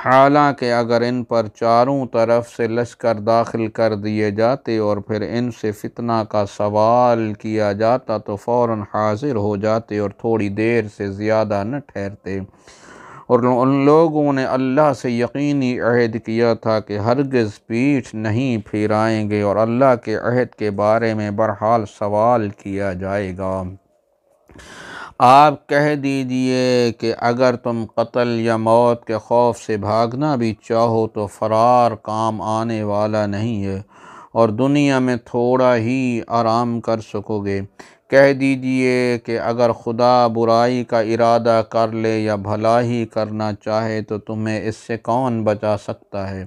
حالانکہ اگر ان پر چاروں طرف سے لشکر داخل کر دیے جاتے اور پھر ان سے فتنہ کا سوال کیا جاتا تو فوراً حاضر ہو جاتے اور تھوڑی دیر سے زیادہ نہ ٹھہرتے، اور ان لوگوں نے اللہ سے یقینی عہد کیا تھا کہ ہرگز پیٹھ نہیں پھیرائیں گے اور اللہ کے عہد کے بارے میں بہرحال سوال کیا جائے گا۔ آپ کہہ دیجئے کہ اگر تم قتل یا موت کے خوف سے بھاگنا بھی چاہو تو فرار کام آنے والا نہیں ہے اور دنیا میں تھوڑا ہی آرام کر سکو گے۔ کہہ دیجئے کہ اگر خدا برائی کا ارادہ کر لے یا بھلا ہی کرنا چاہے تو تمہیں اس سے کون بچا سکتا ہے،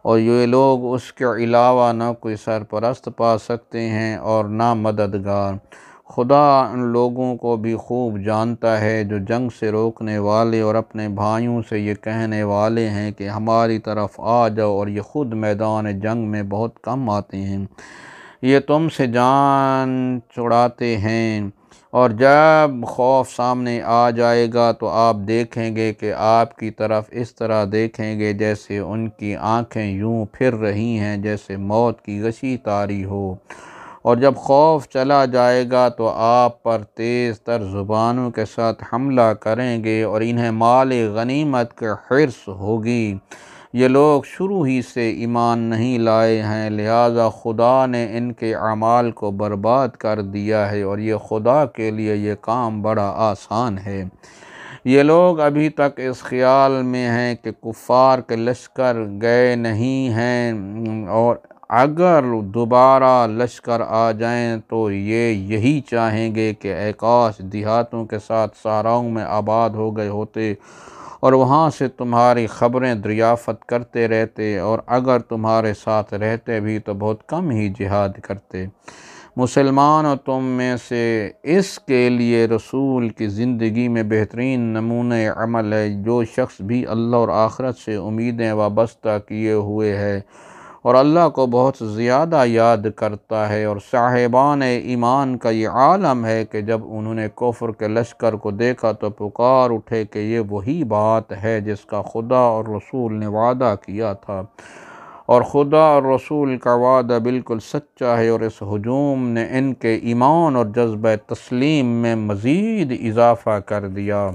اور یہ لوگ اس کے علاوہ نہ کوئی سرپرست پا سکتے ہیں اور نہ مددگار۔ خدا ان لوگوں کو بھی خوب جانتا ہے جو جنگ سے روکنے والے اور اپنے بھائیوں سے یہ کہنے والے ہیں کہ ہماری طرف آ جاؤ، اور یہ خود میدان جنگ میں بہت کم آتے ہیں، یہ تم سے جان چھڑاتے ہیں، اور جب خوف سامنے آ جائے گا تو آپ دیکھیں گے کہ آپ کی طرف اس طرح دیکھیں گے جیسے ان کی آنکھیں یوں پھر رہی ہیں جیسے موت کی غشی طاری ہو، اور جب خوف چلا جائے گا تو آپ پر تیز تر زبانوں کے ساتھ حملہ کریں گے اور انہیں مال غنیمت کی حرص ہوگی۔ یہ لوگ شروع ہی سے ایمان نہیں لائے ہیں لہٰذا خدا نے ان کے اعمال کو برباد کر دیا ہے، اور یہ خدا کے لیے یہ کام بڑا آسان ہے۔ یہ لوگ ابھی تک اس خیال میں ہیں کہ کفار کے لشکر گئے نہیں ہیں، اور اگر دوبارہ لشکر آ جائیں تو یہ یہی چاہیں گے کہ اے کاش دیہاتوں کے ساتھ صحراؤں میں آباد ہو گئے ہوتے اور وہاں سے تمہاری خبریں دریافت کرتے رہتے، اور اگر تمہارے ساتھ رہتے بھی تو بہت کم ہی جہاد کرتے۔ مسلمانوں، تم میں سے اس کے لیے رسول کی زندگی میں بہترین نمونہ عمل ہے جو شخص بھی اللہ اور آخرت سے امیدیں وابستہ کیے ہوئے ہے اور اللہ کو بہت زیادہ یاد کرتا ہے، اور صاحبان ایمان کا یہ عالم ہے کہ جب انہوں نے کفر کے لشکر کو دیکھا تو پکار اٹھے کہ یہ وہی بات ہے جس کا خدا اور رسول نے وعدہ کیا تھا، اور خدا اور رسول کا وعدہ بالکل سچا ہے، اور اس ہجوم نے ان کے ایمان اور جذبہ تسلیم میں مزید اضافہ کر دیا۔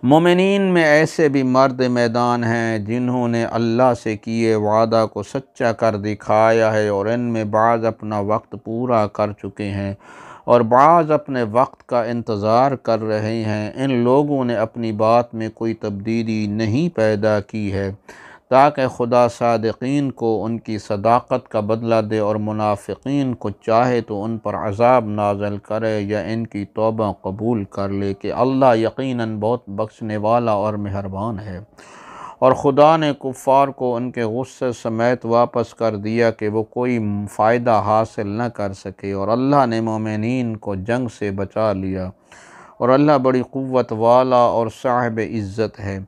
مومنین میں ایسے بھی مرد میدان ہیں جنہوں نے اللہ سے کیے وعدہ کو سچا کر دکھایا ہے، اور ان میں بعض اپنا وقت پورا کر چکے ہیں اور بعض اپنے وقت کا انتظار کر رہے ہیں۔ ان لوگوں نے اپنی بات میں کوئی تبدیلی نہیں پیدا کی ہے تاکہ خدا صادقین کو ان کی صداقت کا بدلہ دے اور منافقین کو چاہے تو ان پر عذاب نازل کرے یا ان کی توبہ قبول کر لے کہ اللہ یقیناً بہت بخشنے والا اور مہربان ہے۔ اور خدا نے کفار کو ان کے غصے سمیت واپس کر دیا کہ وہ کوئی فائدہ حاصل نہ کر سکے، اور اللہ نے مومنین کو جنگ سے بچا لیا، اور اللہ بڑی قوت والا اور صاحب عزت ہے،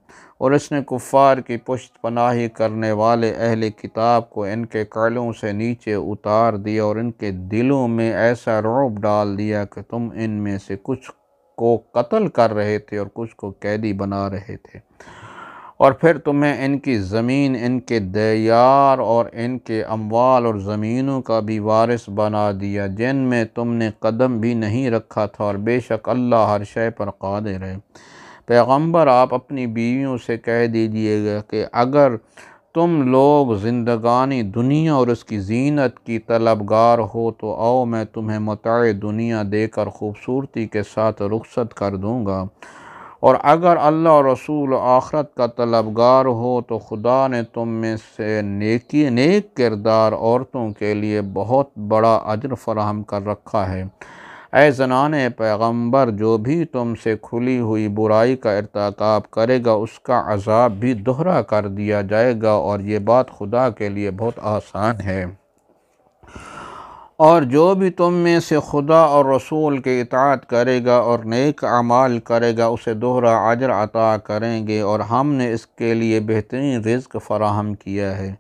اور اس نے کفار کی پشت پناہی کرنے والے اہل کتاب کو ان کے کلوں سے نیچے اتار دیا اور ان کے دلوں میں ایسا رعب ڈال دیا کہ تم ان میں سے کچھ کو قتل کر رہے تھے اور کچھ کو قیدی بنا رہے تھے، اور پھر تمہیں ان کی زمین، ان کے دیار اور ان کے اموال اور زمینوں کا بھی وارث بنا دیا جن میں تم نے قدم بھی نہیں رکھا تھا، اور بے شک اللہ ہر شے پر قادر ہے۔ پیغمبر آپ اپنی بیویوں سے کہہ دیجئے گا کہ اگر تم لوگ زندگانی دنیا اور اس کی زینت کی طلبگار ہو تو آؤ میں تمہیں متاع دنیا دے کر خوبصورتی کے ساتھ رخصت کر دوں گا، اور اگر اللہ اور رسول آخرت کا طلبگار ہو تو خدا نے تم میں سے نیک کردار عورتوں کے لیے بہت بڑا اجر فراہم کر رکھا ہے۔ اے زنان پیغمبر، جو بھی تم سے کھلی ہوئی برائی کا ارتکاب کرے گا اس کا عذاب بھی دوہرا کر دیا جائے گا، اور یہ بات خدا کے لیے بہت آسان ہے۔ اور جو بھی تم میں سے خدا اور رسول کے اطاعت کرے گا اور نیک اعمال کرے گا اسے دوہرا اجر عطا کریں گے، اور ہم نے اس کے لیے بہترین رزق فراہم کیا ہے۔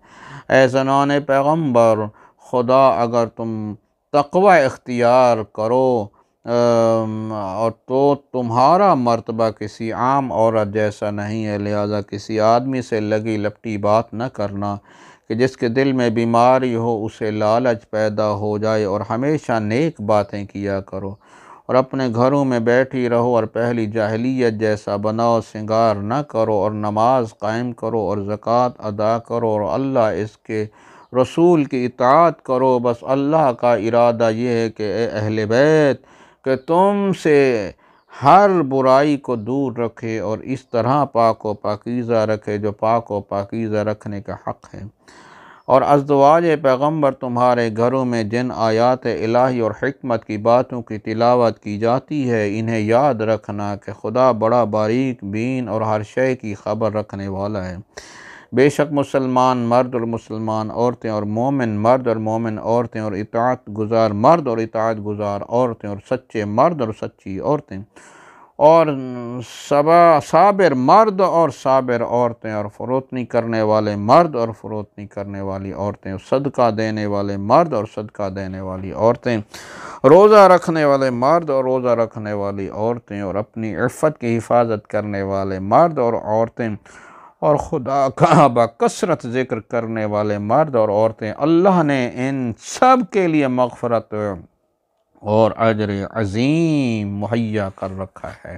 اے زنان پیغمبر، خدا اگر تم تقوی اختیار کرو اور تو تمہارا مرتبہ کسی عام عورت جیسا نہیں ہے، لہذا کسی آدمی سے لگی لپٹی بات نہ کرنا کہ جس کے دل میں بیماری ہو اسے لالچ پیدا ہو جائے، اور ہمیشہ نیک باتیں کیا کرو، اور اپنے گھروں میں بیٹھی رہو اور پہلی جاہلیت جیسا بناؤ سنگار نہ کرو، اور نماز قائم کرو اور زکوٰۃ ادا کرو، اور اللہ اس کے رسول کی اطاعت کرو۔ بس اللہ کا ارادہ یہ ہے کہ اے اہل بیت کہ تم سے ہر برائی کو دور رکھے اور اس طرح پاک و پاکیزہ رکھے جو پاک و پاکیزہ رکھنے کا حق ہے۔ اور ازواج پیغمبر تمہارے گھروں میں جن آیات الہی اور حکمت کی باتوں کی تلاوت کی جاتی ہے انہیں یاد رکھنا کہ خدا بڑا باریک بین اور ہر شے کی خبر رکھنے والا ہے۔ بے شک مسلمان مرد اور مسلمان عورتیں اور مومن مرد اور مومن عورتیں اور اطاعت گزار مرد اور اطاعت گزار عورتیں اور سچے مرد اور سچی عورتیں اور صابر مرد اور صابر عورتیں اور فروتنی کرنے والے مرد اور فروتنی کرنے والی عورتیں، صدقہ دینے والے مرد اور صدقہ دینے والی عورتیں، روزہ رکھنے والے مرد اور روزہ رکھنے والی عورتیں، اور اپنی عفت کی حفاظت کرنے والے مرد اور عورتیں، اور خدا کا بکثرت ذکر کرنے والے مرد اور عورتیں۔ اللہ نے ان سب کے لیے مغفرت اور اجر عظیم مہیا کر رکھا ہے،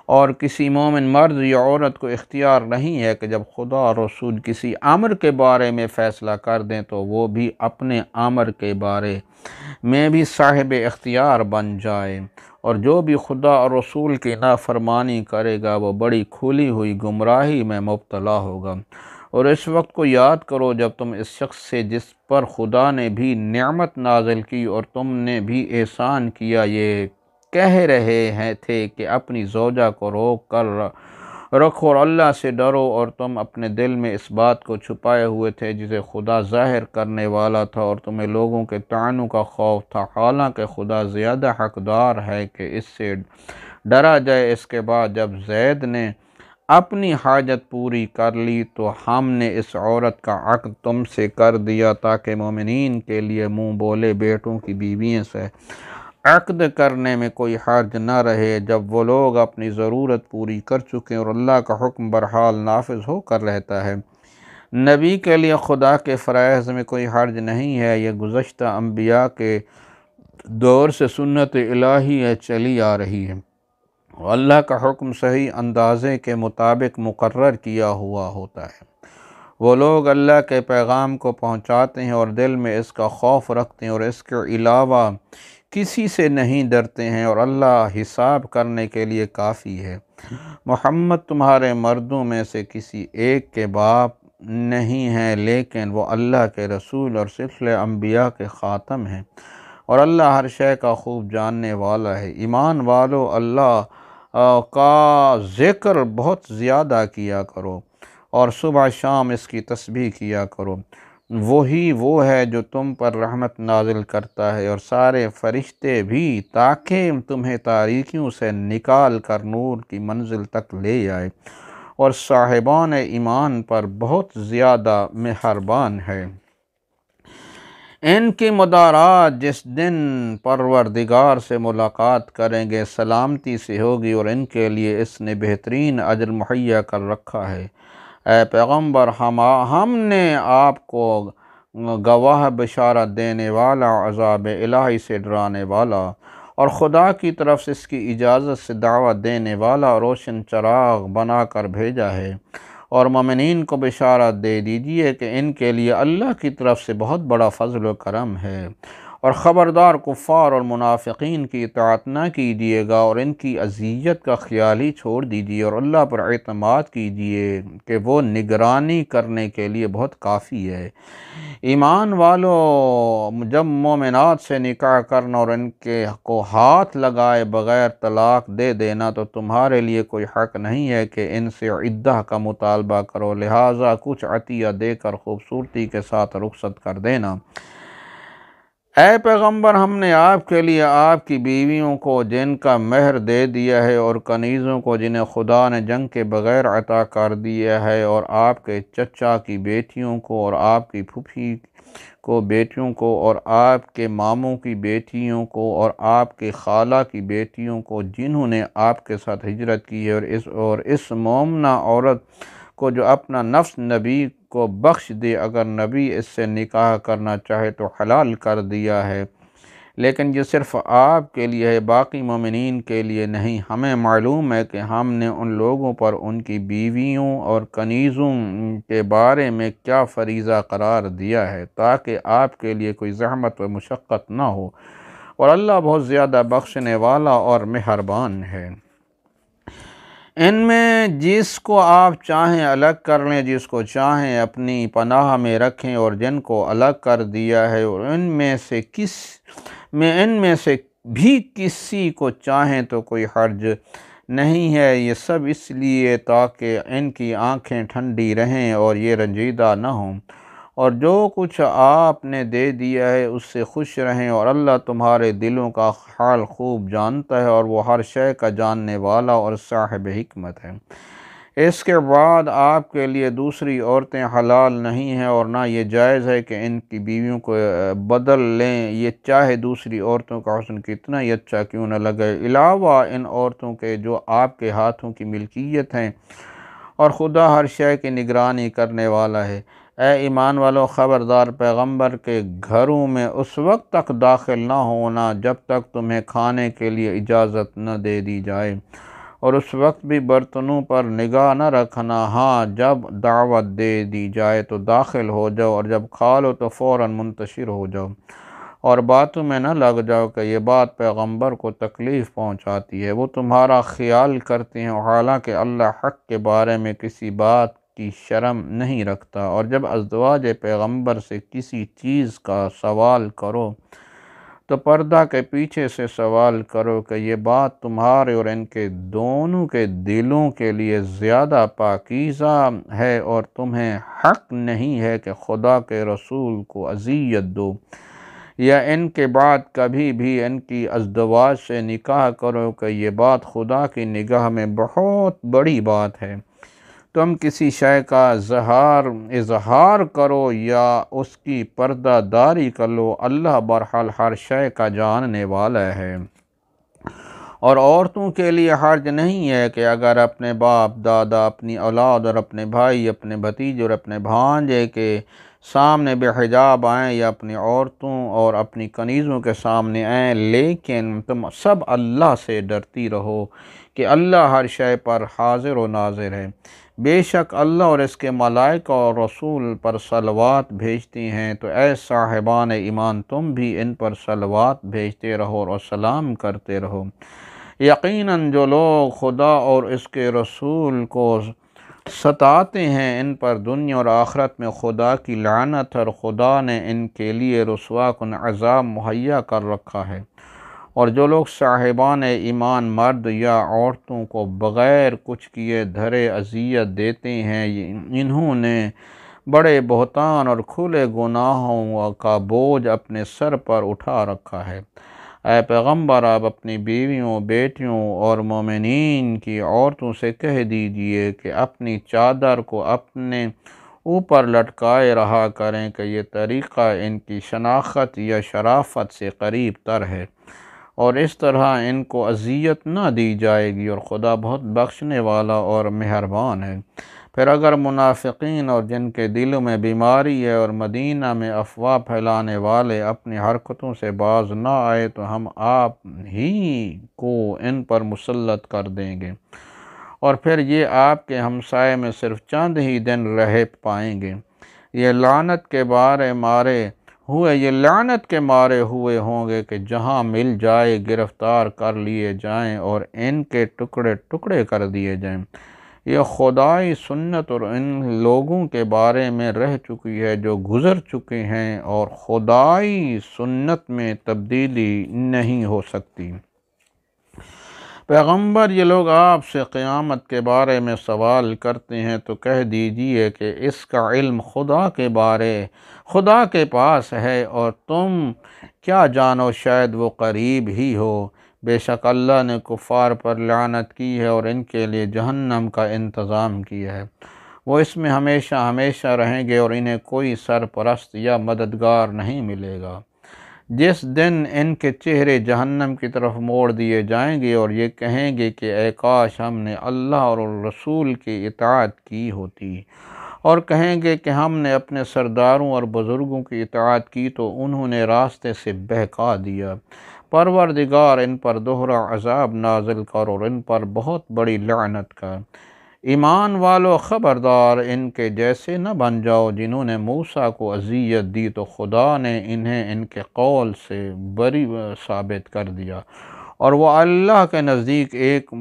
اور کسی مومن مرد یا عورت کو اختیار نہیں ہے کہ جب خدا اور رسول کسی امر کے بارے میں فیصلہ کر دیں تو وہ بھی اپنے امر کے بارے میں بھی صاحب اختیار بن جائے، اور جو بھی خدا اور رسول کی نافرمانی کرے گا وہ بڑی کھلی ہوئی گمراہی میں مبتلا ہوگا۔ اور اس وقت کو یاد کرو جب تم اس شخص سے جس پر خدا نے بھی نعمت نازل کی اور تم نے بھی احسان کیا یہ کہہ رہے تھے کہ اپنی زوجہ کو روک کر رکھو اور اللہ سے ڈرو، اور تم اپنے دل میں اس بات کو چھپائے ہوئے تھے جسے خدا ظاہر کرنے والا تھا، اور تمہیں لوگوں کے طعنوں کا خوف تھا، حالانکہ خدا زیادہ حقدار ہے کہ اس سے ڈرا جائے۔ اس کے بعد جب زید نے اپنی حاجت پوری کر لی تو ہم نے اس عورت کا عقد تم سے کر دیا تاکہ مومنین کے لیے منہ بولے بیٹوں کی بیویوں سے عقد کرنے میں کوئی حرج نہ رہے جب وہ لوگ اپنی ضرورت پوری کر چکیں، اور اللہ کا حکم برحال نافذ ہو کر رہتا ہے۔ نبی کے لیے خدا کے فرائض میں کوئی حرج نہیں ہے، یہ گزشتہ انبیاء کے دور سے سنت الہی چلی آ رہی ہے، اللہ کا حکم صحیح اندازے کے مطابق مقرر کیا ہوا ہوتا ہے۔ وہ لوگ اللہ کے پیغام کو پہنچاتے ہیں اور دل میں اس کا خوف رکھتے ہیں اور اس کے علاوہ کسی سے نہیں ڈرتے ہیں، اور اللہ حساب کرنے کے لیے کافی ہے۔ محمد تمہارے مردوں میں سے کسی ایک کے باپ نہیں ہیں، لیکن وہ اللہ کے رسول اور سلسلہ انبیاء کے خاتم ہیں، اور اللہ ہر شے کا خوب جاننے والا ہے۔ ایمان والو، اللہ کا ذکر بہت زیادہ کیا کرو اور صبح شام اس کی تسبیح کیا کرو، وہی وہ ہے جو تم پر رحمت نازل کرتا ہے اور سارے فرشتے بھی، تاکہ تمہیں تاریکیوں سے نکال کر نور کی منزل تک لے آئے، اور صاحبان ایمان پر بہت زیادہ مہربان ہے۔ ان کی مدارات جس دن پروردگار سے ملاقات کریں گے سلامتی سے ہوگی، اور ان کے لیے اس نے بہترین اجر مہیا کر رکھا ہے۔ اے پیغمبر، ہم نے آپ کو گواہ بشارت دینے والا، عذاب الہی سے ڈرانے والا، اور خدا کی طرف سے اس کی اجازت سے دعوت دینے والا روشن چراغ بنا کر بھیجا ہے۔ اور مومنین کو بشارت دے دیجیے کہ ان کے لیے اللہ کی طرف سے بہت بڑا فضل و کرم ہے، اور خبردار کفار اور منافقین کی اطاعت نہ کیجیے گا، اور ان کی اذیت کا خیال ہی چھوڑ دیجیے، اور اللہ پر اعتماد کیجیے کہ وہ نگرانی کرنے کے لیے بہت کافی ہے۔ ایمان والو، جب مومنات سے نکاح کرنا اور ان کے کو ہاتھ لگائے بغیر طلاق دے دینا تو تمہارے لیے کوئی حق نہیں ہے کہ ان سے عدہ کا مطالبہ کرو، لہٰذا کچھ عطیہ دے کر خوبصورتی کے ساتھ رخصت کر دینا۔ اے پیغمبر، ہم نے آپ کے لیے آپ کی بیویوں کو جن کا مہر دے دیا ہے، اور کنیزوں کو جنہیں خدا نے جنگ کے بغیر عطا کر دیا ہے، اور آپ کے چچا کی بیٹیوں کو، اور آپ کی پھوپھی کو بیٹیوں کو، اور آپ کے ماموں کی بیٹیوں کو، اور آپ کے خالہ کی بیٹیوں کو جنہوں نے آپ کے ساتھ ہجرت کی ہے، اور اس مومنہ عورت کو جو اپنا نفس نبی کو بخش دے، اگر نبی اس سے نکاح کرنا چاہے تو حلال کر دیا ہے، لیکن یہ صرف آپ کے لیے ہے، باقی مومنین کے لیے نہیں۔ ہمیں معلوم ہے کہ ہم نے ان لوگوں پر ان کی بیویوں اور کنیزوں کے بارے میں کیا فریضہ قرار دیا ہے تاکہ آپ کے لیے کوئی زحمت و مشقت نہ ہو، اور اللہ بہت زیادہ بخشنے والا اور مہربان ہے۔ ان میں جس کو آپ چاہیں الگ کر لیں، جس کو چاہیں اپنی پناہ میں رکھیں، اور جن کو الگ کر دیا ہے، اور ان میں سے بھی کسی کو چاہیں تو کوئی حرج نہیں ہے، یہ سب اس لیے تاکہ ان کی آنکھیں ٹھنڈی رہیں اور یہ رنجیدہ نہ ہوں، اور جو کچھ آپ نے دے دیا ہے اس سے خوش رہیں، اور اللہ تمہارے دلوں کا حال خوب جانتا ہے، اور وہ ہر شے کا جاننے والا اور صاحب حکمت ہے۔ اس کے بعد آپ کے لیے دوسری عورتیں حلال نہیں ہیں، اور نہ یہ جائز ہے کہ ان کی بیویوں کو بدل لیں، یہ چاہے دوسری عورتوں کا حسن کتنا ہی اچھا کیوں نہ لگے، علاوہ ان عورتوں کے جو آپ کے ہاتھوں کی ملکیت ہیں، اور خدا ہر شے کی نگرانی کرنے والا ہے۔ اے ایمان والو، خبردار، پیغمبر کے گھروں میں اس وقت تک داخل نہ ہونا جب تک تمہیں کھانے کے لیے اجازت نہ دے دی جائے، اور اس وقت بھی برتنوں پر نگاہ نہ رکھنا، ہاں جب دعوت دے دی جائے تو داخل ہو جاؤ، اور جب کھا لو تو فوراً منتشر ہو جاؤ، اور باتوں میں نہ لگ جاؤ کہ یہ بات پیغمبر کو تکلیف پہنچاتی ہے، وہ تمہارا خیال کرتے ہیں، حالانکہ اللہ حق کے بارے میں کسی بات کی شرم نہیں رکھتا۔ اور جب ازواج پیغمبر سے کسی چیز کا سوال کرو تو پردہ کے پیچھے سے سوال کرو کہ یہ بات تمہارے اور ان کے دونوں کے دلوں کے لیے زیادہ پاکیزہ ہے، اور تمہیں حق نہیں ہے کہ خدا کے رسول کو اذیت دو، یا ان کے بعد کبھی بھی ان کی ازدواج سے نکاح کرو کہ یہ بات خدا کی نگاہ میں بہت بڑی بات ہے۔ تم کسی شے کا اظہار کرو یا اس کی پردہ داری کر لو، اللہ بہرحال ہر شے کا جاننے والا ہے۔ اور عورتوں کے لیے حرج نہیں ہے کہ اگر اپنے باپ دادا، اپنی اولاد، اور اپنے بھائی، اپنے بھتیجے اور اپنے بھانجے کے سامنے بے حجاب آئیں، یا اپنی عورتوں اور اپنی کنیزوں کے سامنے آئیں، لیکن تم سب اللہ سے ڈرتی رہو کہ اللہ ہر شے پر حاضر و ناظر ہے۔ بے شک اللہ اور اس کے ملائکہ اور رسول پر صلوات بھیجتے ہیں، تو اے صاحبان ایمان تم بھی ان پر صلوات بھیجتے رہو اور سلام کرتے رہو۔ یقیناً جو لوگ خدا اور اس کے رسول کو ستاتے ہیں ان پر دنیا اور آخرت میں خدا کی لعنت، اور خدا نے ان کے لیے رسوا کن عذاب مہیا کر رکھا ہے۔ اور جو لوگ صاحبان ایمان مرد یا عورتوں کو بغیر کچھ کیے دھرے اذیت دیتے ہیں، انہوں نے بڑے بہتان اور کھلے گناہوں کا بوجھ اپنے سر پر اٹھا رکھا ہے۔ اے پیغمبر، آپ اپنی بیویوں، بیٹیوں اور مومنین کی عورتوں سے کہہ دیجئے کہ اپنی چادر کو اپنے اوپر لٹکائے رہا کریں کہ یہ طریقہ ان کی شناخت یا شرافت سے قریب تر ہے، اور اس طرح ان کو اذیت نہ دی جائے گی، اور خدا بہت بخشنے والا اور مہربان ہے۔ پھر اگر منافقین اور جن کے دلوں میں بیماری ہے اور مدینہ میں افواہ پھیلانے والے اپنی حرکتوں سے باز نہ آئے تو ہم آپ ہی کو ان پر مسلط کر دیں گے، اور پھر یہ آپ کے ہمسائے میں صرف چند ہی دن رہ پائیں گے۔ یہ لعنت کے مارے ہوئے ہوں گے کہ جہاں مل جائے گرفتار کر لیے جائیں اور ان کے ٹکڑے ٹکڑے کر دیے جائیں۔ یہ خدائی سنت اور ان لوگوں کے بارے میں رہ چکی ہے جو گزر چکے ہیں، اور خدائی سنت میں تبدیلی نہیں ہو سکتی۔ پیغمبر، یہ لوگ آپ سے قیامت کے بارے میں سوال کرتے ہیں تو کہہ دیجئے کہ اس کا علم خدا کے پاس ہے، اور تم کیا جانو شاید وہ قریب ہی ہو۔ بے شک اللہ نے کفار پر لعنت کی ہے اور ان کے لیے جہنم کا انتظام کیا ہے، وہ اس میں ہمیشہ ہمیشہ رہیں گے اور انہیں کوئی سرپرست یا مددگار نہیں ملے گا۔ جس دن ان کے چہرے جہنم کی طرف موڑ دیے جائیں گے اور یہ کہیں گے کہ اے کاش ہم نے اللہ اور رسول کی اطاعت کی ہوتی، اور کہیں گے کہ ہم نے اپنے سرداروں اور بزرگوں کی اطاعت کی تو انہوں نے راستے سے بہکا دیا۔ پروردگار ان پر دوہرا عذاب نازل کر اور ان پر بہت بڑی لعنت کر۔ ایمان والو، خبردار ان کے جیسے نہ بن جاؤ جنہوں نے موسیٰ کو اذیت دی تو خدا نے انہیں ان کے قول سے بری ثابت کر دیا، اور وہ اللہ کے نزدیک ایک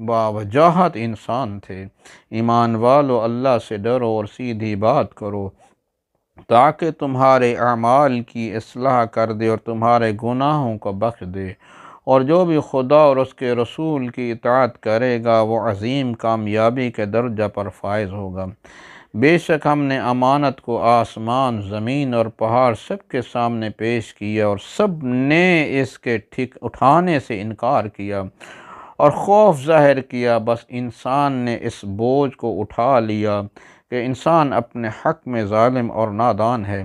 باوجاہت انسان تھے۔ ایمان والو، اللہ سے ڈرو اور سیدھی بات کرو تاکہ تمہارے اعمال کی اصلاح کر دے اور تمہارے گناہوں کو بخش دے، اور جو بھی خدا اور اس کے رسول کی اطاعت کرے گا وہ عظیم کامیابی کے درجہ پر فائز ہوگا۔ بے شک ہم نے امانت کو آسمان، زمین اور پہاڑ سب کے سامنے پیش کیا، اور سب نے اس کے ٹھیک اٹھانے سے انکار کیا اور خوف ظاہر کیا، بس انسان نے اس بوجھ کو اٹھا لیا کہ انسان اپنے حق میں ظالم اور نادان ہے،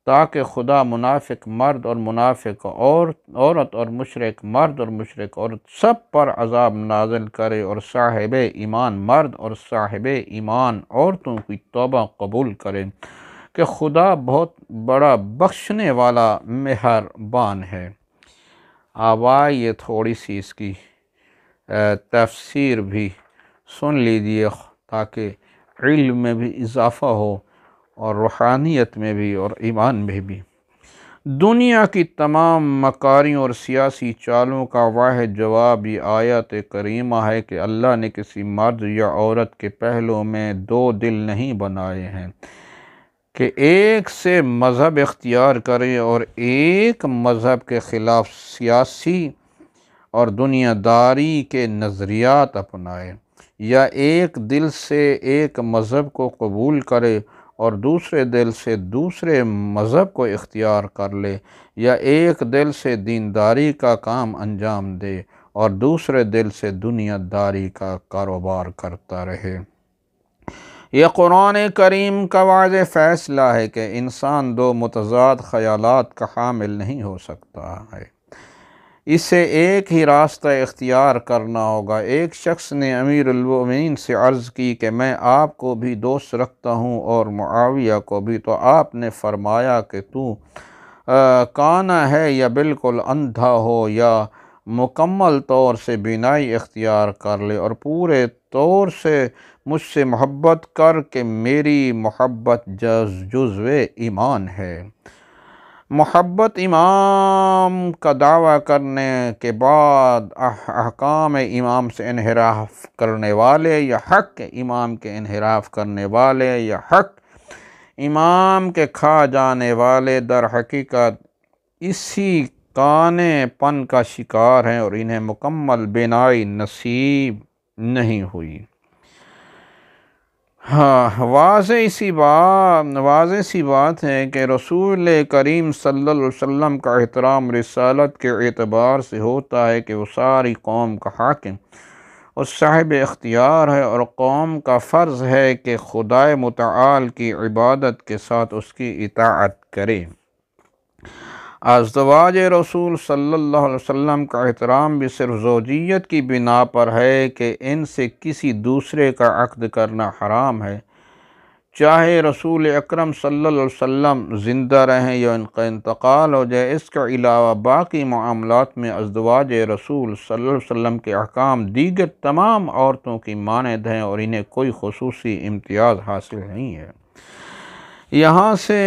تاکہ خدا منافق مرد اور منافق عورت اور مشرک مرد اور مشرک عورت سب پر عذاب نازل کرے، اور صاحب ایمان مرد اور صاحب ایمان عورتوں کی توبہ قبول کرے کہ خدا بہت بڑا بخشنے والا مہربان ہے۔ آئیے تھوڑی سی اس کی تفسیر بھی سن لیجیے تاکہ علم میں بھی اضافہ ہو اور روحانیت میں بھی اور ایمان میں بھی۔ دنیا کی تمام مکاریوں اور سیاسی چالوں کا واحد جواب یہ آیت کریمہ ہے کہ اللہ نے کسی مرد یا عورت کے پہلو میں دو دل نہیں بنائے ہیں کہ ایک سے مذہب اختیار کرے اور ایک مذہب کے خلاف سیاسی اور دنیا داری کے نظریات اپنائے، یا ایک دل سے ایک مذہب کو قبول کرے اور دوسرے دل سے دوسرے مذہب کو اختیار کر لے، یا ایک دل سے دینداری کا کام انجام دے اور دوسرے دل سے دنیا داری کا کاروبار کرتا رہے۔ یہ قرآن کریم کا واضح فیصلہ ہے کہ انسان دو متضاد خیالات کا حامل نہیں ہو سکتا ہے، اسے ایک ہی راستہ اختیار کرنا ہوگا۔ ایک شخص نے امیر المومنین سے عرض کی کہ میں آپ کو بھی دوست رکھتا ہوں اور معاویہ کو بھی، تو آپ نے فرمایا کہ تو کانا ہے یا بالکل اندھا ہو، یا مکمل طور سے بینائی اختیار کر لے اور پورے طور سے مجھ سے محبت کر کہ میری محبت جزو ایمان ہے۔ محبت امام کا دعویٰ کرنے کے بعد احکام امام سے انحراف کرنے والے یا حق امام کے انحراف کرنے والے یا حق امام کے کھا جانے والے در حقیقت اسی کانے پن کا شکار ہیں اور انہیں مکمل بینائی نصیب نہیں ہوئی۔ واضح سی بات ہے کہ رسول کریم صلی اللہ علیہ وسلم کا احترام رسالت کے اعتبار سے ہوتا ہے کہ وہ ساری قوم کا حاکم اور صاحب اختیار ہے، اور قوم کا فرض ہے کہ خدائے متعال کی عبادت کے ساتھ اس کی اطاعت کرے۔ ازدواج رسول صلی اللہ علیہ وسلم کا احترام بھی صرف زوجیت کی بنا پر ہے کہ ان سے کسی دوسرے کا عقد کرنا حرام ہے، چاہے رسول اکرم صلی اللہ علیہ وسلم زندہ رہیں یا ان کا انتقال ہو جائے۔ اس کے علاوہ باقی معاملات میں ازدواج رسول صلی اللہ علیہ وسلم کے احکام دیگر تمام عورتوں کی مانند ہیں اور انہیں کوئی خصوصی امتیاز حاصل نہیں ہے۔ یہاں سے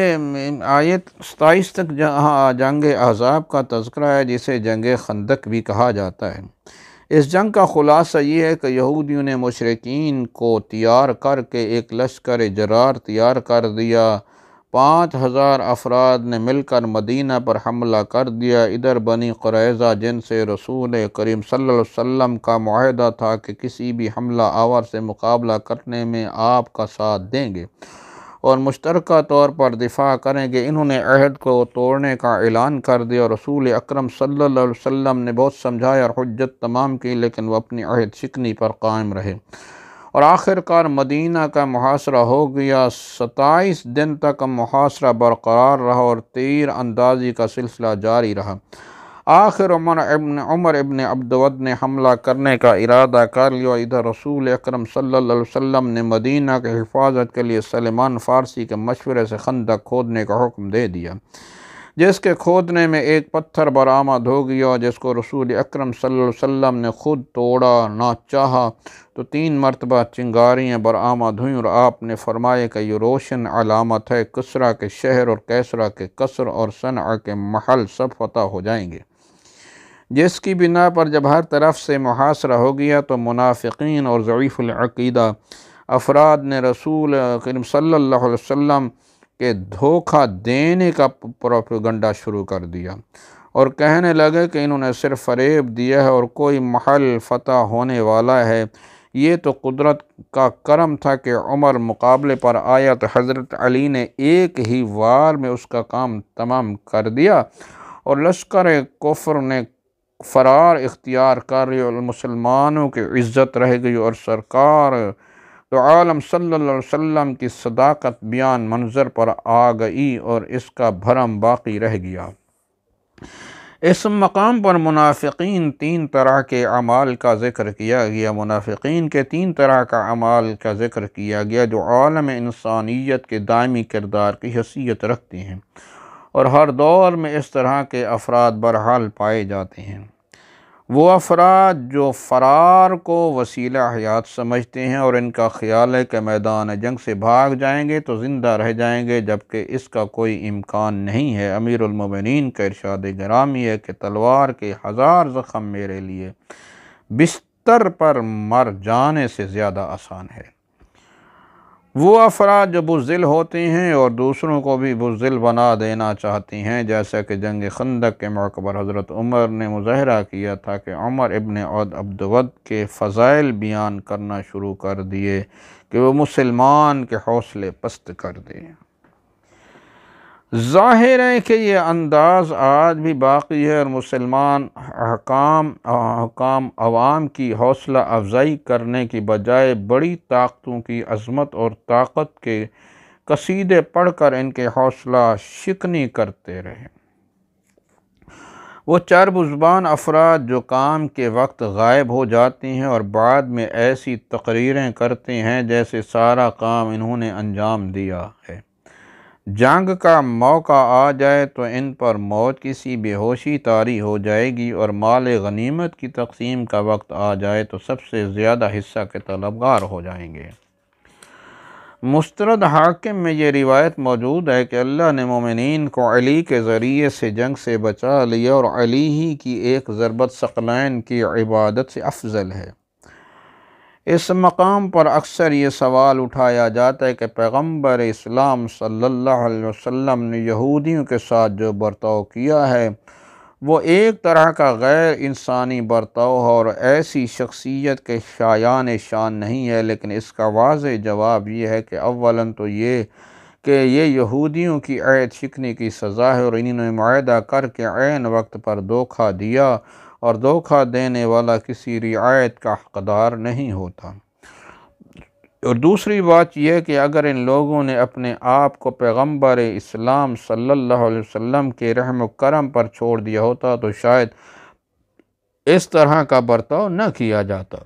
آیت 27 تک جنگ احزاب کا تذکرہ ہے، جسے جنگ خندق بھی کہا جاتا ہے۔ اس جنگ کا خلاصہ یہ ہے کہ یہودیوں نے مشرکین کو تیار کر کے ایک لشکر جرار تیار کر دیا۔ 5000 افراد نے مل کر مدینہ پر حملہ کر دیا۔ ادھر بنی قریظہ، جن سے رسول کریم صلی اللہ علیہ وسلم کا معاہدہ تھا کہ کسی بھی حملہ آور سے مقابلہ کرنے میں آپ کا ساتھ دیں گے اور مشترکہ طور پر دفاع کریں گے، انہوں نے عہد کو توڑنے کا اعلان کر دیا۔ رسول اکرم صلی اللہ علیہ وسلم نے بہت سمجھایا اور حجت تمام کی، لیکن وہ اپنی عہد شکنی پر قائم رہے اور آخر کار مدینہ کا محاصرہ ہو گیا۔ 27 دن تک محاصرہ برقرار رہا اور تیر اندازی کا سلسلہ جاری رہا۔ آخر عمر ابن عبدود نے حملہ کرنے کا ارادہ کر لیا۔ ادھر رسول اکرم صلی اللہ علیہ وسلم نے مدینہ کی حفاظت کے لیے سلمان فارسی کے مشورے سے خندق کھودنے کا حکم دے دیا، جس کے کھودنے میں ایک پتھر برآمد ہو گیا، جس کو رسول اکرم صلی اللہ علیہ وسلم نے خود توڑا نہ چاہا تو 3 مرتبہ چنگاریاں برآمد ہوئیں، اور آپ نے فرمایا کہ یہ روشن علامت ہے، کسریٰ کے شہر اور کیسریٰ کے قصر اور صنعا کے محل سب فتح ہو جائیں گے، جس کی بنا پر جب ہر طرف سے محاصرہ ہو گیا تو منافقین اور ضعیف العقیدہ افراد نے رسول کریم صلی اللہ علیہ وسلم کے دھوکہ دینے کا پروپیگنڈا شروع کر دیا اور کہنے لگے کہ انہوں نے صرف فریب دیا ہے اور کوئی محل فتح ہونے والا ہے۔ یہ تو قدرت کا کرم تھا کہ عمر مقابلے پر آیا تو حضرت علی نے ایک ہی وار میں اس کا کام تمام کر دیا اور لشکر کفر نے فرار اختیار کر لی اور مسلمانوں کی عزت رہ گئی، اور سرکار تو عالم صلی اللہ علیہ وسلم کی صداقت بیان منظر پر آ گئی اور اس کا بھرم باقی رہ گیا۔ اس مقام پر منافقین 3 طرح کے اعمال کا ذکر کیا گیا۔ منافقین کے 3 طرح کا اعمال کا ذکر کیا گیا جو عالم انسانیت کے دائمی کردار کی حیثیت رکھتے ہیں، اور ہر دور میں اس طرح کے افراد بہرحال پائے جاتے ہیں۔ وہ افراد جو فرار کو وسیلہ حیات سمجھتے ہیں اور ان کا خیال ہے کہ میدان جنگ سے بھاگ جائیں گے تو زندہ رہ جائیں گے، جبکہ اس کا کوئی امکان نہیں ہے۔ امیر المومنین کا ارشاد گرامی ہے کہ تلوار کے 1000 زخم میرے لیے بستر پر مر جانے سے زیادہ آسان ہے۔ وہ افراد جو بزدل ہوتے ہیں اور دوسروں کو بھی بزدل بنا دینا چاہتے ہیں، جیسا کہ جنگ خندق کے موقع پر حضرت عمر نے مظاہرہ کیا تھا کہ عمر ابن عبدود کے فضائل بیان کرنا شروع کر دیے کہ وہ مسلمان کے حوصلے پست کر دے۔ ظاہر ہے کہ یہ انداز آج بھی باقی ہے اور مسلمان حکام عوام کی حوصلہ افزائی کرنے کی بجائے بڑی طاقتوں کی عظمت اور طاقت کے قصیدے پڑھ کر ان کے حوصلہ شکنی کرتے رہے۔ وہ چرب زبان افراد جو کام کے وقت غائب ہو جاتے ہیں اور بعد میں ایسی تقریریں کرتے ہیں جیسے سارا کام انہوں نے انجام دیا ہے۔ جنگ کا موقع آ جائے تو ان پر موت کی سی بے ہوشی طاری ہو جائے گی، اور مال غنیمت کی تقسیم کا وقت آ جائے تو سب سے زیادہ حصہ کے طلبگار ہو جائیں گے۔ مستند حاکم میں یہ روایت موجود ہے کہ اللہ نے مومنین کو علی کے ذریعے سے جنگ سے بچا لیا اور علی ہی کی ایک ضربت ثقلین کی عبادت سے افضل ہے۔ اس مقام پر اکثر یہ سوال اٹھایا جاتا ہے کہ پیغمبر اسلام صلی اللہ علیہ وسلم نے یہودیوں کے ساتھ جو برتاؤ کیا ہے وہ ایک طرح کا غیر انسانی برتاؤ ہے اور ایسی شخصیت کے شایان شان نہیں ہے، لیکن اس کا واضح جواب یہ ہے کہ اولاً تو یہ کہ یہ یہودیوں کی عہد شکنی کی سزا ہے اور انہوں نے معاہدہ کر کے عین وقت پر دھوکہ دیا اور دھوکہ دینے والا کسی رعایت کا حقدار نہیں ہوتا۔ اور دوسری بات یہ ہے کہ اگر ان لوگوں نے اپنے آپ کو پیغمبر اسلام صلی اللہ علیہ وسلم کے رحم و کرم پر چھوڑ دیا ہوتا تو شاید اس طرح کا برتاؤ نہ کیا جاتا،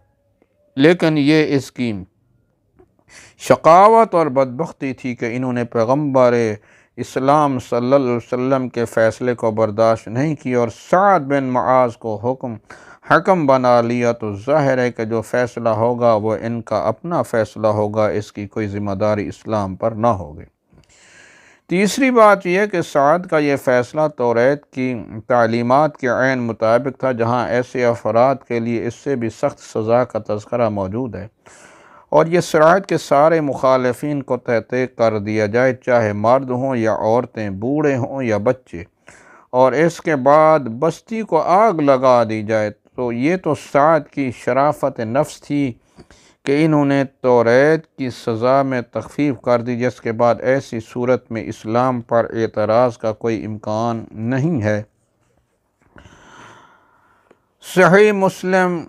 لیکن یہ اس کی شقاوت اور بدبختی تھی کہ انہوں نے پیغمبر اسلام صلی اللہ علیہ وسلم کے فیصلے کو برداشت نہیں کیا اور سعد بن معاذ کو حکم بنا لیا، تو ظاہر ہے کہ جو فیصلہ ہوگا وہ ان کا اپنا فیصلہ ہوگا، اس کی کوئی ذمہ داری اسلام پر نہ ہوگی۔ تیسری بات یہ کہ سعد کا یہ فیصلہ توریت کی تعلیمات کے عین مطابق تھا، جہاں ایسے افراد کے لیے اس سے بھی سخت سزا کا تذکرہ موجود ہے، اور یہ شرائط کے سارے مخالفین کو تحقیق کر دیا جائے، چاہے مرد ہوں یا عورتیں، بوڑھے ہوں یا بچے، اور اس کے بعد بستی کو آگ لگا دی جائے۔ تو یہ تو سعد کی شرافت نفس تھی کہ انہوں نے توریت کی سزا میں تخفیف کر دی، جس کے بعد ایسی صورت میں اسلام پر اعتراض کا کوئی امکان نہیں ہے۔ صحیح مسلم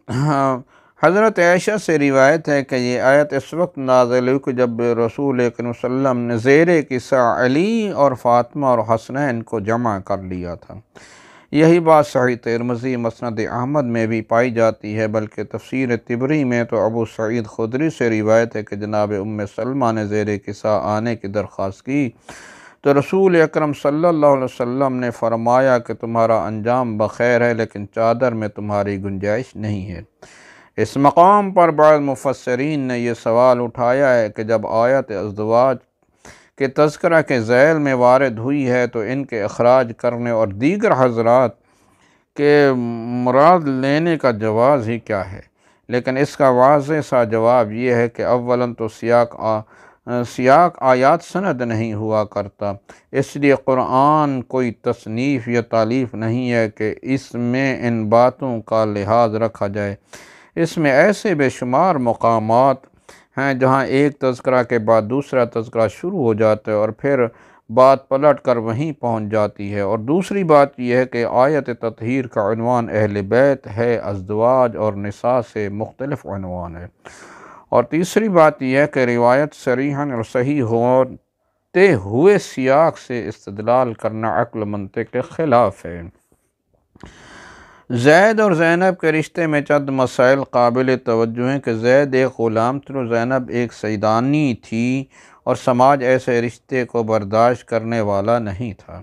حضرت عائشہ سے روایت ہے کہ یہ آیت اس وقت نازل ہوئی کہ جب رسول اکرم صلی اللہ علیہ وسلم نے زیر قصہ علی اور فاطمہ اور حسنین کو جمع کر لیا تھا۔ یہی بات صحیح ترمذی مسند احمد میں بھی پائی جاتی ہے، بلکہ تفسیر طبری میں تو ابو سعید خدری سے روایت ہے کہ جناب ام سلمہ نے زیر قصہ آنے کی درخواست کی تو رسول اکرم صلی اللہ علیہ وسلم نے فرمایا کہ تمہارا انجام بخیر ہے، لیکن چادر میں تمہاری گنجائش نہیں ہے۔ اس مقام پر بعض مفسرین نے یہ سوال اٹھایا ہے کہ جب آیت ازدواج کے تذکرہ کے ذیل میں وارد ہوئی ہے تو ان کے اخراج کرنے اور دیگر حضرات کے مراد لینے کا جواز ہی کیا ہے؟ لیکن اس کا واضح سا جواب یہ ہے کہ اولاً تو سیاق آیات سند نہیں ہوا کرتا، اس لیے قرآن کوئی تصنیف یا تالیف نہیں ہے کہ اس میں ان باتوں کا لحاظ رکھا جائے۔ اس میں ایسے بے شمار مقامات ہیں جہاں ایک تذکرہ کے بعد دوسرا تذکرہ شروع ہو جاتا ہے اور پھر بات پلٹ کر وہیں پہنچ جاتی ہے۔ اور دوسری بات یہ ہے کہ آیت تطہیر کا عنوان اہل بیت ہے، ازدواج اور نساء سے مختلف عنوان ہے۔ اور تیسری بات یہ ہے کہ روایت صریحاً اور صحیح ہوتے ہوئے سیاق سے استدلال کرنا عقل و منطق کے خلاف ہے۔ زید اور زینب کے رشتے میں چند مسائل قابل توجہ ہیں کہ زید ایک غلام تھے اور زینب ایک سیدانی تھی، اور سماج ایسے رشتے کو برداشت کرنے والا نہیں تھا۔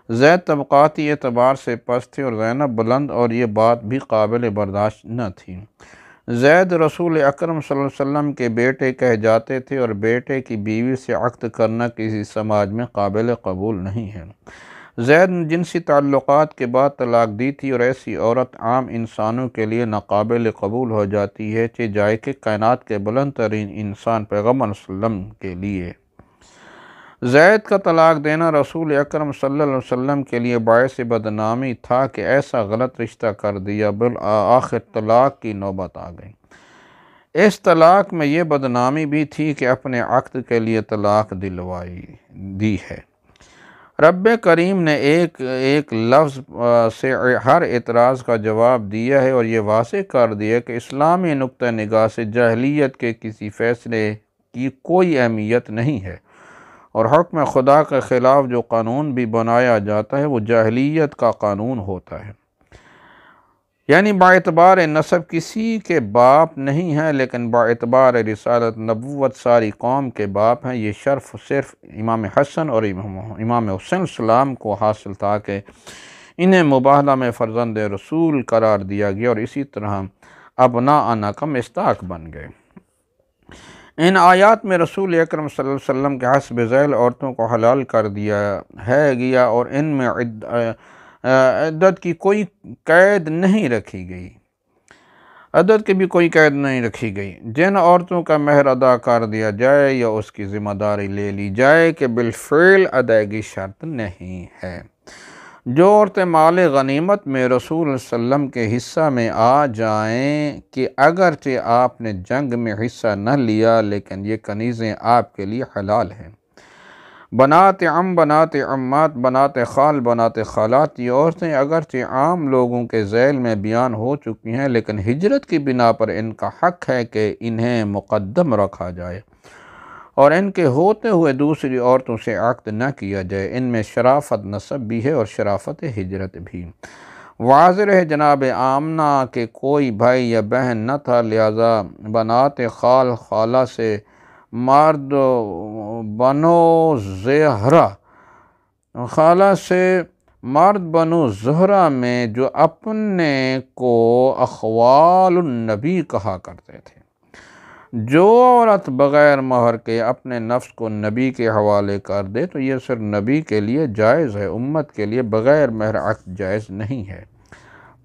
زید طبقاتی اعتبار سے پست تھے اور زینب بلند، اور یہ بات بھی قابل برداشت نہ تھی۔ زید رسول اکرم صلی اللہ علیہ وسلم کے بیٹے کہے جاتے تھے، اور بیٹے کی بیوی سے عقد کرنا کسی سماج میں قابل قبول نہیں ہے۔ زید نے جنسی تعلقات کے بعد طلاق دی تھی، اور ایسی عورت عام انسانوں کے لیے ناقابل قبول ہو جاتی ہے، جائے کہ کائنات کے بلند ترین انسان پیغمبر صلی اللہ علیہ وسلم کے لیے۔ زید کا طلاق دینا رسول اکرم صلی اللہ علیہ وسلم کے لیے باعث بدنامی تھا کہ ایسا غلط رشتہ کر دیا، بالآخر طلاق کی نوبت آ گئی۔ اس طلاق میں یہ بدنامی بھی تھی کہ اپنے عقد کے لیے طلاق دی ہے۔ رب کریم نے ایک لفظ سے ہر اعتراض کا جواب دیا ہے، اور یہ واضح کر دیا کہ اسلامی نقطہ نگاہ سے جاہلیت کے کسی فیصلے کی کوئی اہمیت نہیں ہے، اور حکم خدا کے خلاف جو قانون بھی بنایا جاتا ہے وہ جاہلیت کا قانون ہوتا ہے۔ یعنی باعتبار نسب کسی کے باپ نہیں ہے، لیکن باعتبار رسالت نبوت ساری قوم کے باپ ہیں۔ یہ شرف صرف امام حسن اور امام حسین السلام کو حاصل تھا کہ انہیں مباہلہ میں فرزند رسول قرار دیا گیا، اور اسی طرح ابناء کا مصداق بن گئے۔ ان آیات میں رسول اکرم صلی اللہ علیہ وسلم کے حسب ذیل عورتوں کو حلال کر دیا گیا، اور ان میں عدت کی کوئی قید نہیں رکھی گئی۔ عدت کی بھی کوئی قید نہیں رکھی گئی۔ جن عورتوں کا مہر ادا کر دیا جائے یا اس کی ذمہ داری لے لی جائے کہ بالفعل ادائیگی شرط نہیں ہے۔ جو عورتیں مال غنیمت میں رسول صلی اللہ علیہ وسلم کے حصہ میں آ جائیں کہ اگرچہ آپ نے جنگ میں حصہ نہ لیا، لیکن یہ کنیزیں آپ کے لیے حلال ہیں۔ بنات عم، بنات عمات، بنات خال، بنات خالات، یہ عورتیں اگرچہ عام لوگوں کے ذیل میں بیان ہو چکی ہیں، لیکن ہجرت کی بنا پر ان کا حق ہے کہ انہیں مقدم رکھا جائے اور ان کے ہوتے ہوئے دوسری عورتوں سے عقد نہ کیا جائے۔ ان میں شرافت نسب بھی ہے اور شرافت ہجرت بھی۔ واضح ہے جناب آمنہ کہ کوئی بھائی یا بہن نہ تھا، لہذا بنات خال، خالہ سے مرد بنو زہرہ، خالہ سے مرد بنو زہرہ میں جو اپنے کو اخوال النبی کہا کرتے تھے، جو عورت بغیر مہر کے اپنے نفس کو نبی کے حوالے کر دے تو یہ صرف نبی کے لیے جائز ہے، امت کے لیے بغیر مہر عقد جائز نہیں ہے۔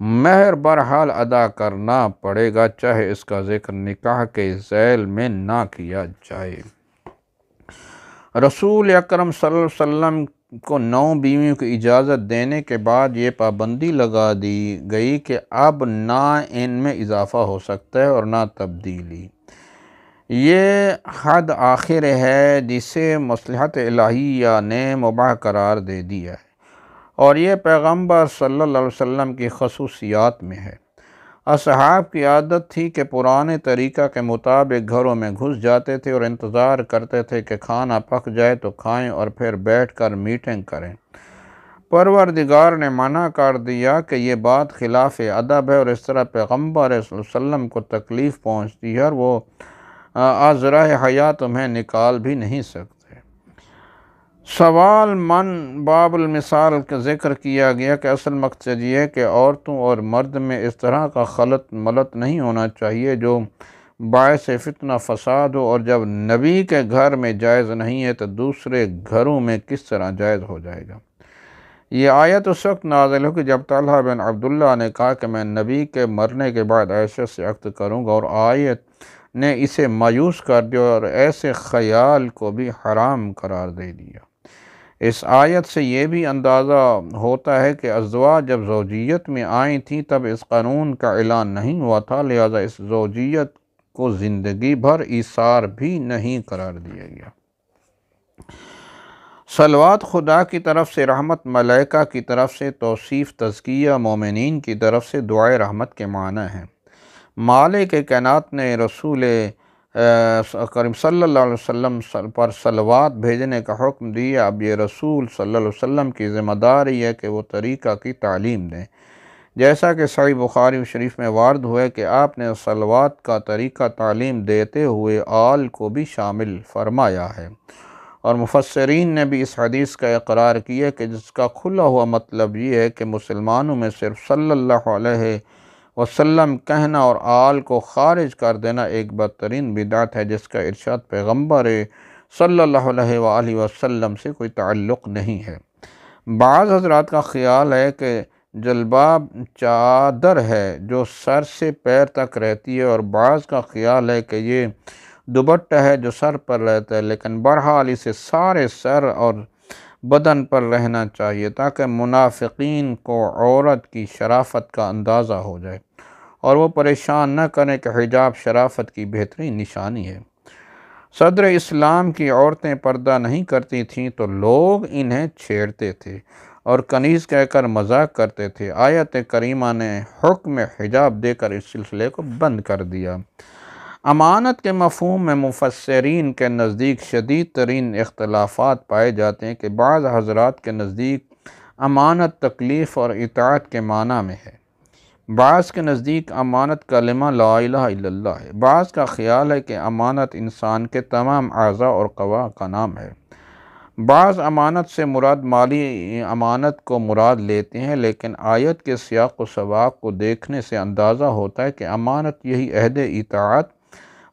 مہر برحال ادا کرنا پڑے گا، چاہے اس کا ذکر نکاح کے ذیل میں نہ کیا جائے۔ رسول اکرم صلی اللہ علیہ وسلم کو 9 بیویوں کی اجازت دینے کے بعد یہ پابندی لگا دی گئی کہ اب نہ ان میں اضافہ ہو سکتا ہے اور نہ تبدیلی۔ یہ حد آخر ہے جسے مصلحت الہیہ نے مباح قرار دے دیا ہے اور یہ پیغمبر صلی اللہ علیہ وسلم کی خصوصیات میں ہے۔ اصحاب کی عادت تھی کہ پرانے طریقہ کے مطابق گھروں میں گھس جاتے تھے اور انتظار کرتے تھے کہ کھانا پک جائے تو کھائیں اور پھر بیٹھ کر میٹنگ کریں۔ پروردگار نے منع کر دیا کہ یہ بات خلاف ادب ہے اور اس طرح پیغمبر صلی اللہ علیہ وسلم کو تکلیف پہنچتی ہے اور وہ از راہ حیات تمہیں نکال بھی نہیں سکتے۔ سوال من باب المثال کا ذکر کیا گیا کہ اصل مقصد یہ ہے کہ عورتوں اور مرد میں اس طرح کا خلط ملط نہیں ہونا چاہیے جو باعث فتنہ فساد ہو، اور جب نبی کے گھر میں جائز نہیں ہے تو دوسرے گھروں میں کس طرح جائز ہو جائے گا۔ یہ آیت اس وقت نازل ہو کہ جب طلحہ بن عبداللہ نے کہا کہ میں نبی کے مرنے کے بعد عائشہ سے عقد کروں گا، اور آیت نے اسے مایوس کر دیا اور ایسے خیال کو بھی حرام قرار دے دیا۔ اس آیت سے یہ بھی اندازہ ہوتا ہے کہ ازواج جب زوجیت میں آئی تھیں تب اس قانون کا اعلان نہیں ہوا تھا، لہذا اس زوجیت کو زندگی بھر ایثار بھی نہیں قرار دیا گیا۔ صلوات خدا کی طرف سے، رحمت ملائکہ کی طرف سے، توصیف تزکیہ مومنین کی طرف سے دعائے رحمت کے معنی ہیں۔ مالک کائنات نے رسول کریم صلی اللہ علیہ وسلم پر صلوات بھیجنے کا حکم دیا۔ اب یہ رسول صلی اللہ علیہ وسلم کی ذمہ داری ہے کہ وہ طریقہ کی تعلیم دیں، جیسا کہ صحیح بخاری شریف میں وارد ہوا ہے کہ آپ نے صلوات کا طریقہ تعلیم دیتے ہوئے آل کو بھی شامل فرمایا ہے، اور مفسرین نے بھی اس حدیث کا اقرار کیا کہ جس کا کھلا ہوا مطلب یہ ہے کہ مسلمانوں میں صرف صلی اللہ علیہ وسلم کہنا اور آل کو خارج کر دینا ایک بدترین بدعت ہے جس کا ارشاد پیغمبر صلی اللہ علیہ وآلہ وسلم سے کوئی تعلق نہیں ہے۔ بعض حضرات کا خیال ہے کہ جلباب چادر ہے جو سر سے پیر تک رہتی ہے، اور بعض کا خیال ہے کہ یہ دوپٹہ ہے جو سر پر رہتا ہے، لیکن بہرحال اسے سارے سر اور بدن پر رہنا چاہیے تاکہ منافقین کو عورت کی شرافت کا اندازہ ہو جائے اور وہ پریشان نہ کریں کہ حجاب شرافت کی بہترین نشانی ہے۔ صدر اسلام کی عورتیں پردہ نہیں کرتی تھیں تو لوگ انہیں چھیڑتے تھے اور کنیز کہہ کر مذاق کرتے تھے۔ آیت کریمہ نے حکم حجاب دے کر اس سلسلے کو بند کر دیا۔ امانت کے مفہوم میں مفسرین کے نزدیک شدید ترین اختلافات پائے جاتے ہیں کہ بعض حضرات کے نزدیک امانت تکلیف اور اطاعت کے معنی میں ہے، بعض کے نزدیک امانت کلمہ لا الہ الا اللہ ہے، بعض کا خیال ہے کہ امانت انسان کے تمام اعضاء اور قوا کا نام ہے، بعض امانت سے مراد مالی امانت کو مراد لیتے ہیں، لیکن آیت کے سیاق و سباق کو دیکھنے سے اندازہ ہوتا ہے کہ امانت یہی عہد اطاعت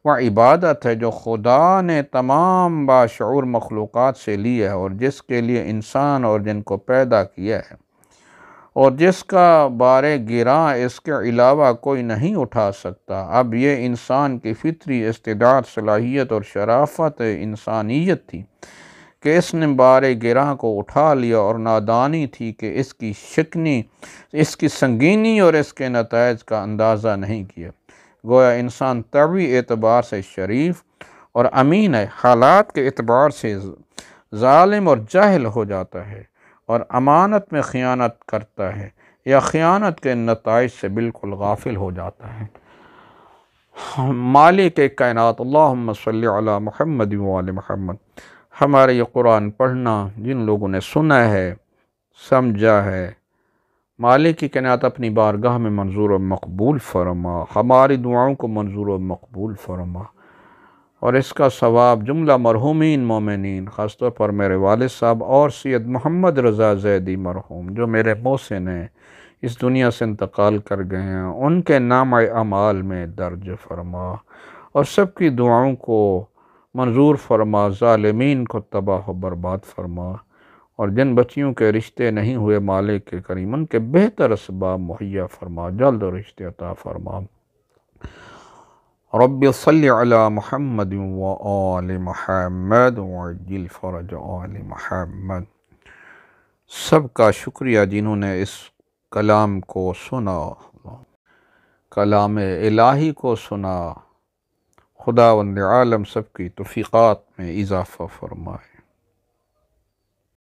و عبادت ہے جو خدا نے تمام باشعور مخلوقات سے لی ہے اور جس کے لیے انسان اور جن کو پیدا کیا ہے، اور جس کا بارے گراں اس کے علاوہ کوئی نہیں اٹھا سکتا۔ اب یہ انسان کی فطری استعداد، صلاحیت اور شرافت انسانیت تھی کہ اس نے بارے گراں کو اٹھا لیا، اور نادانی تھی کہ اس کی سنگینی اور اس کے نتائج کا اندازہ نہیں کیا۔ گویا انسان طبعی اعتبار سے شریف اور امین ہے، حالات کے اعتبار سے ظالم اور جاہل ہو جاتا ہے اور امانت میں خیانت کرتا ہے یا خیانت کے نتائج سے بالکل غافل ہو جاتا ہے۔ مالک کائنات اللہم صلی علی محمد وآل محمد، ہمارے یہ قرآن پڑھنا جن لوگوں نے سنا ہے، سمجھا ہے، مالک کی کائنات اپنی بارگاہ میں منظور و مقبول فرما، ہماری دعاؤں کو منظور و مقبول فرما، اور اس کا ثواب جملہ مرحومین مومنین، خاص طور پر میرے والد صاحب اور سید محمد رضا زیدی مرحوم جو میرے محسن ہیں، اس دنیا سے انتقال کر گئے ہیں، ان کے نام اعمال میں درج فرما، اور سب کی دعاؤں کو منظور فرما، ظالمین کو تباہ و برباد فرما، اور جن بچیوں کے رشتے نہیں ہوئے مالک کے کریم ان کے بہتر اسباب مہیا فرما، جلد رشتے عطا فرما۔ رب صلی علی محمد وآل محمد وعجل فرج آل محمد۔ سب کا شکریہ جنہوں نے اس کلام کو سنا، کلام الہی کو سنا۔ خداوند عالم سب کی توفیقات میں اضافہ فرمائے۔